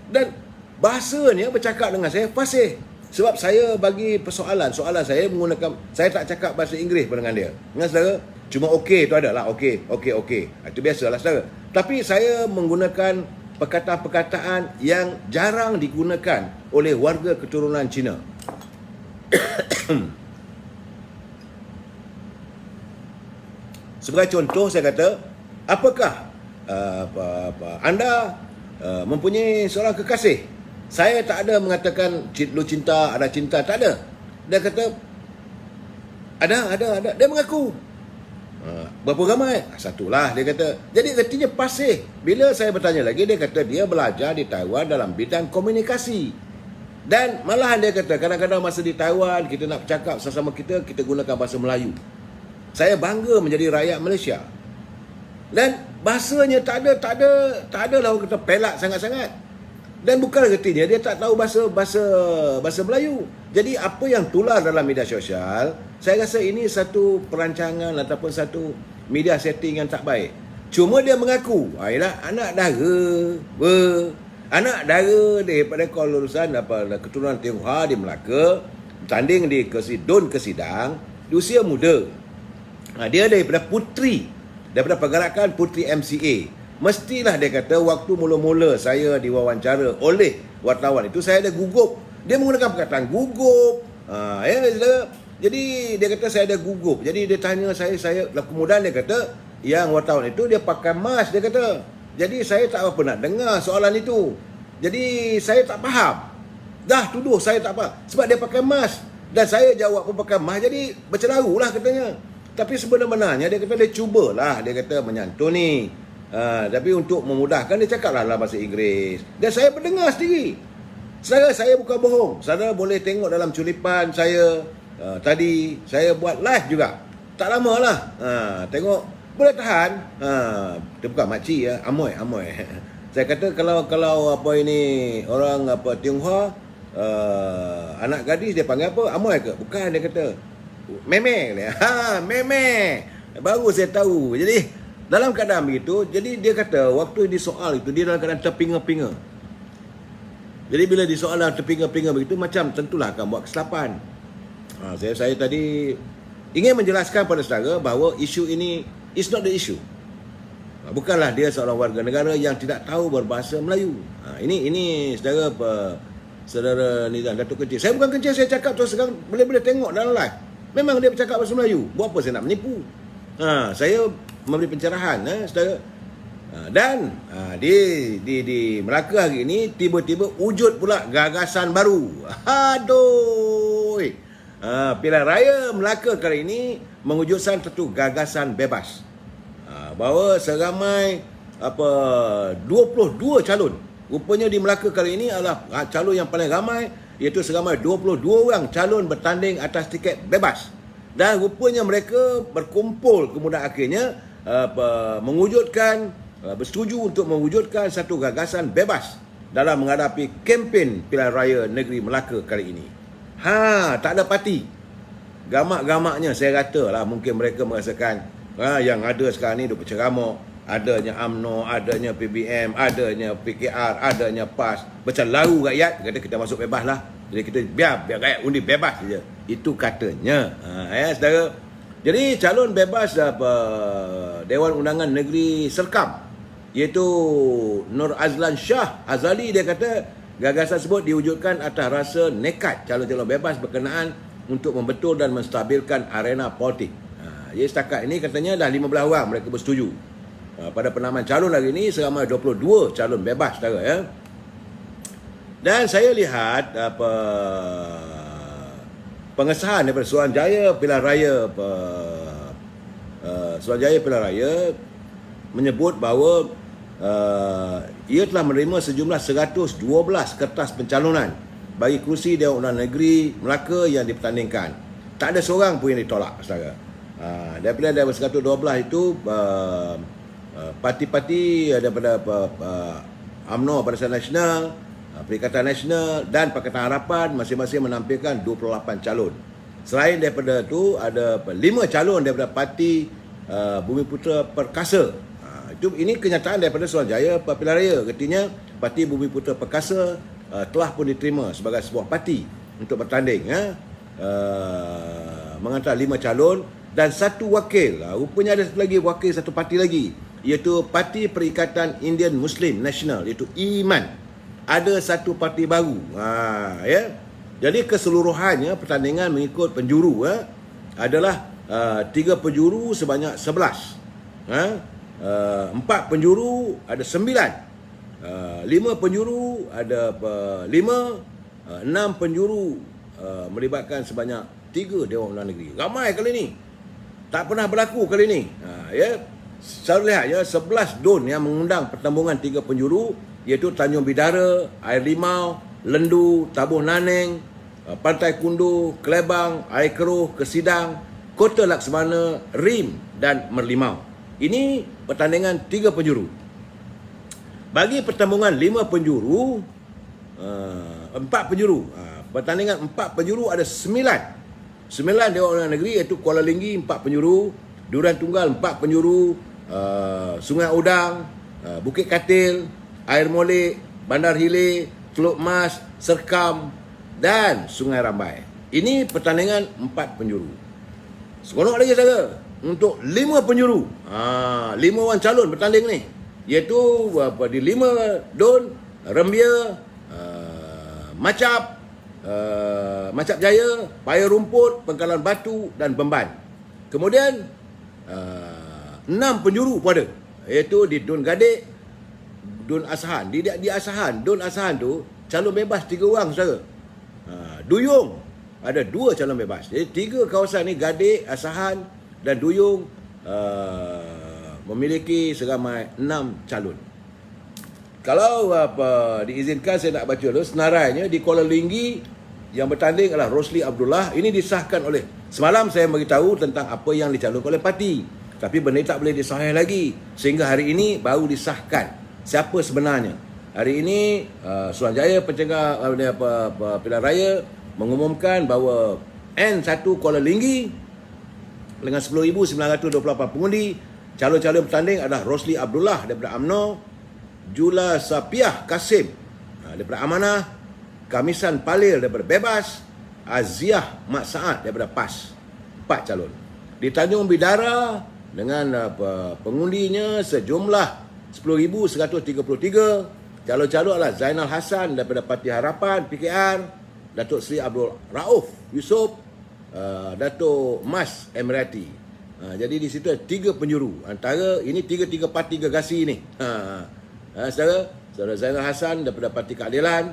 Dan bahasanya bercakap dengan saya fasih. Sebab saya bagi soalan saya menggunakan, saya tak cakap bahasa Inggeris dengan dia. Dengan saudara, cuma okey tu adalah okey. Itu biasalah saudara. Tapi saya menggunakan perkataan-perkataan yang jarang digunakan oleh warga keturunan Cina. Sebagai contoh saya kata, apakah anda mempunyai seorang kekasih? Saya tak ada mengatakan lu cinta, ada cinta, tak ada. Dia kata ada. Dia mengaku. Berapa ramai? Satulah dia kata. Jadi artinya pasih. Bila saya bertanya lagi, dia kata dia belajar di Taiwan dalam bidang komunikasi. Dan malahan dia kata kadang-kadang masa di Taiwan kita nak bercakap sesama kita gunakan bahasa Melayu. Saya bangga menjadi rakyat Malaysia. Dan bahasanya tak ada lah orang kata pelak sangat-sangat. Dan bukan artinya dia tak tahu bahasa Melayu. Jadi apa yang tular dalam media sosial, saya rasa ini satu perancangan ataupun satu media setting yang tak baik. Cuma dia mengaku, ialah anak dara daripada kelulusan keturunan Tionghoa di Melaka, bertanding di kesidang di usia muda. Dia daripada pergerakan Puteri MCA. Mestilah dia kata waktu mula-mula saya diwawancara oleh wartawan itu saya ada gugup. Dia menggunakan perkataan gugup. Jadi dia kata saya ada gugup. Jadi dia tanya saya kemudian dia kata yang wartawan itu dia pakai mask, dia kata. Jadi saya tak apa nak dengar soalan itu. Jadi saya tak faham. Dah tuduh saya tak faham sebab dia pakai mask dan saya jawab pun pakai mask. Jadi bercelarulah katanya. Tapi sebenarnya dia kata dia cubalah, dia kata menyantuni. Tapi untuk memudahkan dia cakaplah dalam bahasa Inggeris. Dan saya mendengar sendiri. Saudara, saya bukan bohong. Saudara boleh tengok dalam culipan saya. Tadi saya buat live juga. Tak lama lah. Tengok. Boleh tahan. Dia bukan makcik ya. Amoy. Saya kata kalau orang Tionghoa, anak gadis dia panggil apa? Amoy ke? Bukan, dia kata meme. Meme. Baru saya tahu. Jadi dalam keadaan begitu, jadi dia kata waktu disoal itu dia dalam keadaan terpinga-pinga. Jadi bila disoal dalam terpinga-pinga begitu, macam tentulah akan buat kesilapan. Saya tadi ingin menjelaskan pada saudara bahawa isu ini is not the issue. Bukanlah dia seorang warga negara yang tidak tahu berbahasa Melayu. Ini saudara Saudara Nizam, Datuk Kencing. Saya bukan kencing, saya cakap terus terang, boleh-boleh tengok dalam live. Memang dia bercakap bahasa Melayu. Buat apa saya nak menipu? Saya memberi pencerahan, saudara. Dan di Melaka hari ini tiba-tiba wujud pula gagasan baru. Aduh. Pilihan Raya Melaka kali ini mewujudkan satu gagasan bebas. Bahawa seramai 22 calon. Rupanya di Melaka kali ini adalah calon yang paling ramai, iaitu seramai 22 orang calon bertanding atas tiket bebas. Dan rupanya mereka berkumpul kemudian akhirnya bersetuju untuk mewujudkan satu gagasan bebas dalam menghadapi kempen pilihan raya negeri Melaka kali ini. Tak ada parti. Gamak-gamaknya saya kata lah, mungkin mereka merasakan yang ada sekarang ni duk berceramuk, adanya UMNO, adanya PBM, adanya PKR, adanya PAS, macam laru rakyat, kata kita masuk bebas lah. Jadi kita biar rakyat undi bebas saja. Itu katanya. Saudara. Jadi calon bebas Dewan Undangan Negeri Serkam, iaitu Nur Azlan Shah Azali, dia kata gagasan tersebut diwujudkan atas rasa nekat calon-calon bebas berkenaan untuk membetul dan menstabilkan arena politik. Jadi setakat ini katanya dah 15 orang mereka bersetuju. Pada penamaan calon hari ini seramai 22 calon bebas, saudara, ya. Dan saya lihat pengesahan daripada Suruhanjaya Pilihan Raya Suruhanjaya Pilihan Raya menyebut bahawa ia telah menerima sejumlah 112 kertas pencalonan bagi kerusi Dewan Undangan Negeri Melaka yang dipertandingkan. Tak ada seorang pun yang ditolak, saudara. Daripada 112 itu parti-parti daripada UMNO, Barisan Nasional, Perikatan Nasional dan Pakatan Harapan masing-masing menampilkan 28 calon. Selain daripada itu ada 5 calon daripada parti Bumiputera Perkasa. Ini kenyataan daripada Suruhanjaya Pilihan Raya. Artinya parti Bumiputera Perkasa telah pun diterima sebagai sebuah parti untuk bertanding, menghantar 5 calon dan 1 wakil. Rupanya ada satu parti lagi, iaitu Parti Perikatan Indian Muslim Nasional, iaitu IMAN. Ada 1 parti baru. Ya. Jadi keseluruhannya pertandingan mengikut penjuru adalah 3 penjuru sebanyak 11. 4 penjuru ada 9. 5 penjuru ada 5. 6 penjuru melibatkan sebanyak 3 Dewan Undangan Negeri. Ramai kali ni. Tak pernah berlaku kali ni. Ya. Saya lihat ya, 11 DUN yang mengundang pertembungan 3 penjuru, iaitu Tanjung Bidara, Air Limau, Lendu, Tabuh Naneng, Pantai Kundu, Kelebang, Air Keruh, Kesidang, Kota Laksamana, Rim dan Merlimau. Ini pertandingan 3 penjuru. Bagi pertembungan 5 penjuru, 4 penjuru. Pertandingan 4 penjuru ada 9 Dewan Undangan Negeri, iaitu Kuala Linggi 4 penjuru, Durian Tunggal 4 penjuru, Sungai Udang, Bukit Katil, Air Molek, Bandar Hilir, Teluk Mas, Serkam dan Sungai Rambai. Ini pertandingan 4 penjuru. Seronok lagi, saudara, untuk 5 penjuru. 5 orang calon bertanding ni, iaitu di 5 DUN, Rembia, Macap, Macap Jaya, Paya Rumput, Pengkalan Batu dan Bemban. Kemudian 6 penjuru pun ada, iaitu di DUN Gadik, DUN Asahan. Di Asahan, DUN Asahan tu calon bebas 3 orang, saudara. Duyung ada 2 calon bebas. Jadi 3 kawasan ni, Gadik, Asahan dan Duyung, memiliki seramai 6 calon. Kalau diizinkan saya nak baca dulu senarainya. Di Kuala Linggi yang bertanding adalah Rosli Abdullah. Ini disahkan oleh, semalam saya beritahu tentang apa yang dicalonkan oleh parti, tapi benda tak boleh disahih lagi sehingga hari ini baru disahkan siapa sebenarnya. Hari ini Suruhanjaya Pencegah Pilihan Raya mengumumkan bahawa N1 Kuala Linggi dengan 10,928 pengundi, calon-calon bertanding adalah Rosli Abdullah daripada UMNO, Jula Sapiah Kasim daripada Amanah, Kamisan Palil daripada Bebas, Aziah Mat Saad daripada PAS. 4 calon. Di Tanjung Bidara dengan pengundinya sejumlah 10,133, Calon-calon adalah Zainal Hassan daripada Parti Harapan PKR, Datuk Seri Abdul Rauf Yusof, Datuk Mas Emirati. Jadi di situ ada 3 penjuru. Antara ini 3 parti gegasi ni. Saudara Zainal Hassan daripada Parti Keadilan,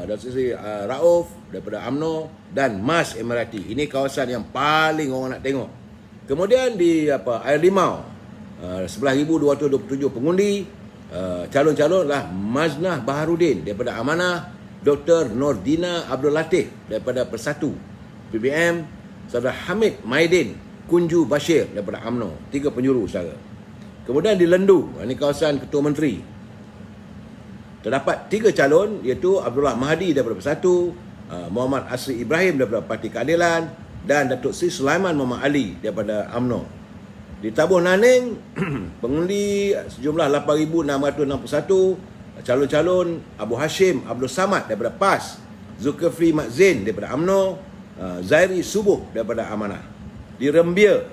Datuk Seri Rauf daripada UMNO dan Mas Emirati. Ini kawasan yang paling orang nak tengok. Kemudian di Air Limau, 11,227 pengundi. Calon-calon adalah Maznah Baharudin daripada Amanah, Dr. Nordina Abdul Latif daripada Persatu PBM, Saudara Hamid Maidin Kunju Bashir daripada UMNO. 3 penjuru saudara. Kemudian di Lendu, ini kawasan Ketua Menteri, terdapat 3 calon, iaitu Abdullah Mahdi daripada Persatu, Muhammad Asri Ibrahim daripada Parti Keadilan dan Datuk Seri Sulaiman Muhammad Ali daripada UMNO. Di Tabuh Naning, pengundi sejumlah 8,661, calon-calon Abu Hashim Abdul Samad daripada PAS, Zulkifli Mat Zain daripada UMNO, Zairi Subuh daripada Amanah. Di Rembia,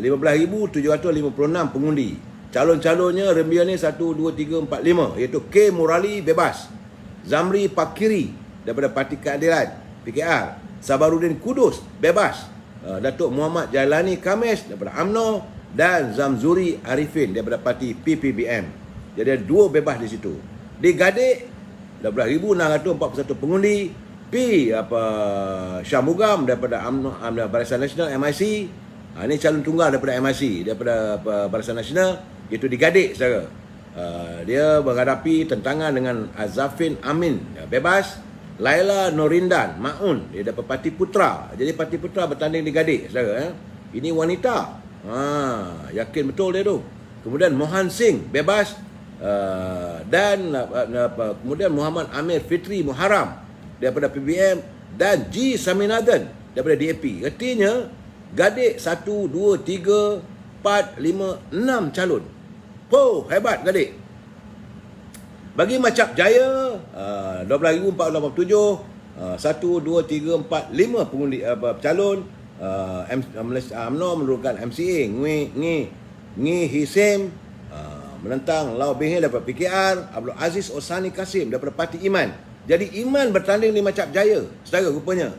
15,756 pengundi. Calon-calonnya Rembia ni 1, 2, 3, 4, 5, iaitu K. Murali bebas, Zamri Pakiri daripada Parti Keadilan PKR, Sabarudin Kudus bebas, Datuk Muhammad Jailani Kamis daripada UMNO dan Zamzuri Arifin daripada Parti PPBM. Jadi ada 2 bebas di situ. Di Gadik, 12,641 pengundi. Syah Mugam daripada UMNO, Barisan Nasional MIC. Ini calon tunggal daripada MIC, daripada Barisan Nasional, iaitu di Gadik saudara. Dia menghadapi tentangan dengan Azafin Amin bebas. Laila Norindan Maun, dia dapat Parti Putra. Jadi Parti Putra bertanding di Gadik saudara. Ini wanita. Yakin betul dia tu. Kemudian Mohan Singh bebas, dan kemudian Muhammad Amir Fitri Muharram daripada PBM dan G Saminathan daripada DAP. Artinya Gadik 1, 2, 3, 4, 5, 6 calon. Hebat Gadik. Bagi Macap Jaya, 12,487, 1, 2, 3, 4, 5 pengundi calon. UMNO menurunkan MCA Ngi Hisim menentang Lau Beng daripada PKR, Abdul Aziz Osani Kasim daripada Parti Iman. Jadi Iman bertanding di Macap Jaya saudara rupanya,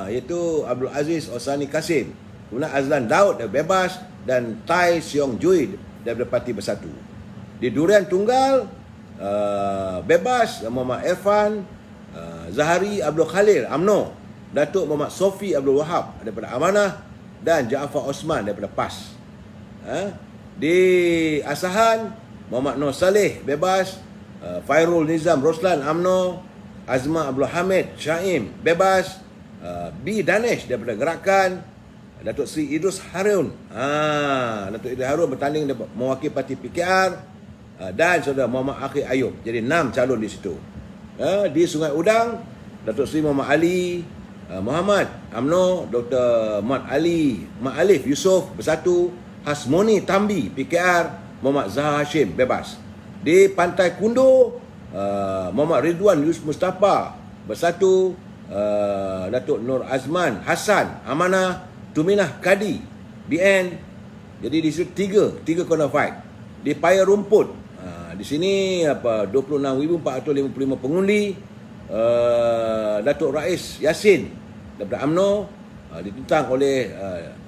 iaitu Abdul Aziz Osani Kasim. Kemudian Azlan Daud bebas dan Tai Siong Jui daripada Parti Bersatu. Di Durian Tunggal, bebas Muhammad Irfan, Zahari Abdul Khalil UMNO, Datuk Muhammad Sofi Abdul Wahab daripada Amanah dan Jaafar Osman daripada PAS. Di Asahan, Muhammad Nur Saleh bebas, Fairul Nizam Roslan UMNO, Azma Abdul Hamid Syaim bebas, B. Danesh daripada Gerakan, Datuk Seri Idrus Harun. Datuk Idrus Harun bertanding mewakili Parti PKR, dan saudara Muhammad Akhir Ayub. Jadi 6 calon di situ. Di Sungai Udang, Datuk Seri Muhammad Ali Muhammad UMNO, Dr. Mat Alif Yusof Bersatu, Hasmoni Tambi PKR, Muhammad Zahar Hashim bebas. Di Pantai Kundo, Muhammad Ridwan Yus Mustafa Bersatu, Datuk Nur Azman Hassan Amanah, Tuminah Kadi BN. Jadi di situ 3 corner fight. Di Paya Rumput, di sini 26,455 pengundi. Datuk Rais Yasin daripada UMNO ditentang oleh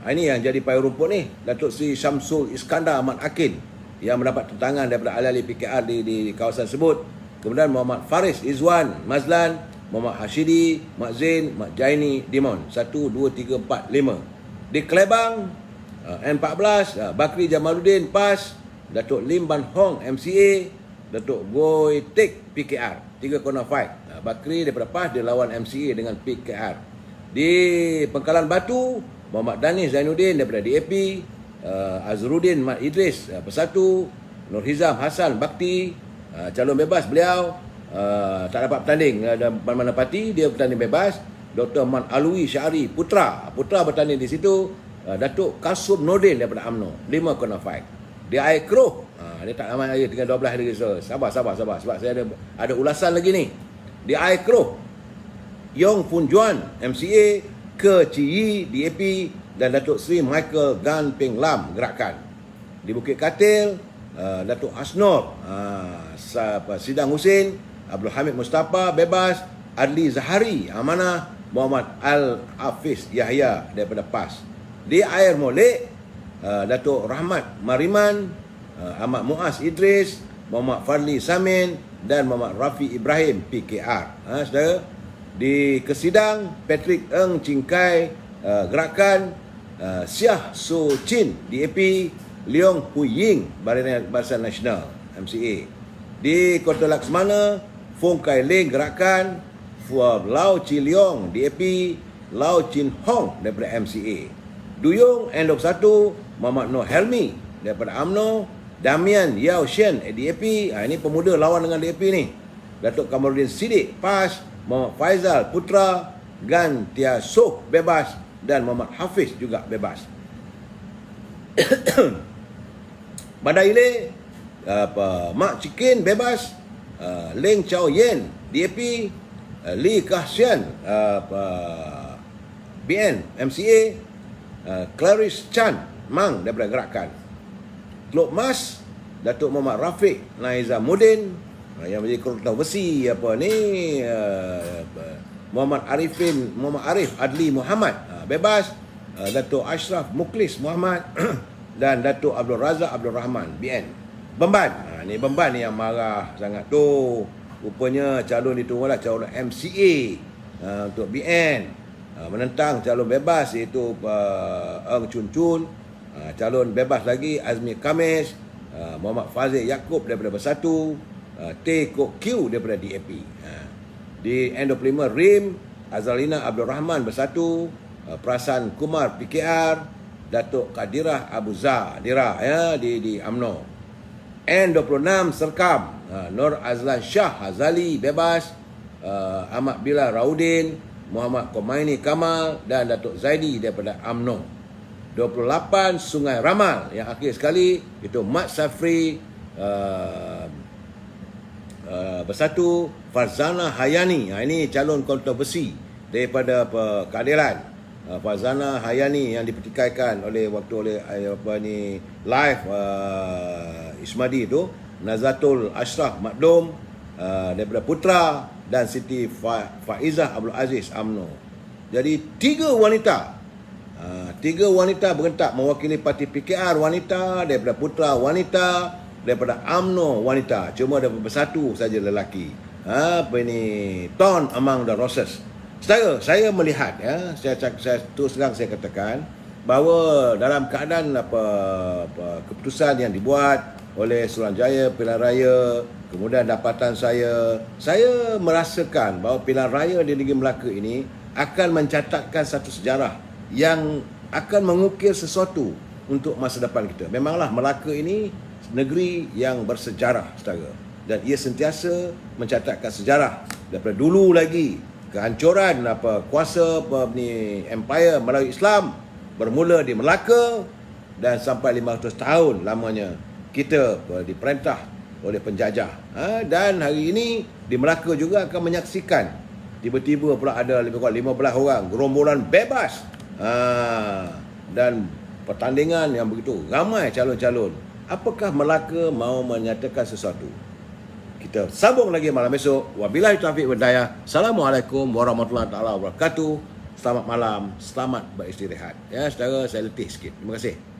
ini yang jadi Paya Rumput ni, Datuk Seri Syamsul Iskandar Ahmad Akin, yang mendapat tentangan daripada ahli-ahli PKR di kawasan tersebut. Kemudian Muhammad Faris Izwan Mazlan, Muhammad Hashidi, Mak Zain, Mak Jaini Dimon. 1, 2, 3, 4, 5. Di Kelebang, N14, Bakri Jamaluddin PAS, Datuk Lim Ban Hong MCA, Datuk Goi Tek PKR. 3 corner fight. Bakri daripada PAS dia lawan MCA dengan PKR. Di Pengkalan Batu, Muhammad Danis Zainuddin daripada DAP, Azruddin Mat Idris Bersatu, Nur Hizam Hassan Bakti, calon bebas beliau, tak dapat bertanding dalam mana-mana parti, dia bertanding bebas. Dr. Man Alwi Syari Putra bertanding di situ. Datuk Kasum Nordin daripada UMNO. 5 corner fight. Di Air Keruh, dia tak lama lagi, tinggal 12 hari. Sabar sebab saya ada ulasan lagi ni. Di Air Keruh, Yong Pun Juan MCA, Ke Ci DAP dan Datuk Seri Michael Gan Peng Lam Gerakan. Di Bukit Katil, Datuk Asnor Sidang Husin, Abdul Hamid Mustafa bebas, Adli Zahari amanah, Muhammad Al-Hafiz Yahya daripada PAS. Di Air Molek, Datuk Rahmat Mariman, Ahmad Muaz Idris, Muhammad Fadli Samin dan Muhammad Rafi Ibrahim PKR. Saudara, di Kesidang, Patrick Eng Cingkai Gerakan, Siah So Chin DAP, Leong Hui Ying Barisan Nasional MCA. Di Kota Laksmana, Fong Kai Ling Gerakan, Lau Chi Leong DAP, Lau Chin Hong daripada MCA. Duyung N21, Muhammad Nur Helmi daripada UMNO, Damian Yao Shen DAP. Ini pemuda lawan dengan DAP ni. Datuk Kamarudin Siddiq PAS, Muhammad Faizal Putra, Gan Tia Soh bebas dan Muhammad Hafiz juga bebas. Badai Ile, Mak Cikin bebas, Leng Chow Yen DAP, Lee Kah Sian BN MCA, Clarice Chan Mang daripada Gerakan. Teluk Mas, Datuk Muhammad Rafiq Naizamuddin yang menjadi kontroversi Muhammad Arif Adli Muhammad bebas, Datuk Ashraf Muklis Muhammad dan Datuk Abdul Razak Abdul Rahman BN. Bemban, ni Bemban ni yang marah sangat tu. Rupanya calon itu adalah calon MCA untuk BN, menentang calon bebas iaitu Eng Chun Chun. Calon bebas lagi Azmi Kamis, Muhammad Fazil Yaakob daripada Bersatu, T. Kok Q daripada DAP. Di N25 RIM, Azalina Abdul Rahman Bersatu, Perasan Kumar PKR, Datuk Kadirah Abu Zadira di UMNO. N26 Serkam, Nur Azlan Shah Hazali bebas, Ahmad Bilal Raudin, Muhammad Komaini Kamal dan Datuk Zaidi daripada UMNO. 28 Sungai Ramal yang akhir sekali itu Mat Safri Bersatu, Farzana Hayani. Ini calon kontroversi daripada keadilan. Farzana Hayani yang dipertikaikan oleh live Ismadi itu, Nazatul Ashraf Makdum daripada Putra dan Siti Faizah Abdul Aziz UMNO. Jadi tiga wanita berentak mewakili parti PKR wanita, daripada Putra wanita, daripada UMNO wanita. Cuma daripada Bersatu saja lelaki. Torn among the roses. Saya melihat, saya terus terang saya katakan bahawa dalam keadaan keputusan yang dibuat oleh Suruhanjaya Pilihan Raya, kemudian dapatan saya merasakan bahawa Pilihan Raya di Negeri Melaka ini akan mencatatkan satu sejarah yang akan mengukir sesuatu untuk masa depan kita. Memanglah Melaka ini negeri yang bersejarah, saudara, dan ia sentiasa mencatatkan sejarah daripada dulu lagi. Kehancuran kuasa empire melalui Islam bermula di Melaka dan sampai 500 tahun lamanya kita diperintah oleh penjajah. Dan hari ini di Melaka juga akan menyaksikan tiba-tiba pula ada lebih kurang 15 orang gerombolan bebas, dan pertandingan yang begitu ramai calon-calon. Apakah Melaka mau menyatakan sesuatu? Kita sambung lagi malam esok. Wabillahi taufiq wal hidayah. Assalamualaikum warahmatullahi wabarakatuh. Selamat malam, selamat beristirahat. Saudara, saya letih sikit. Terima kasih.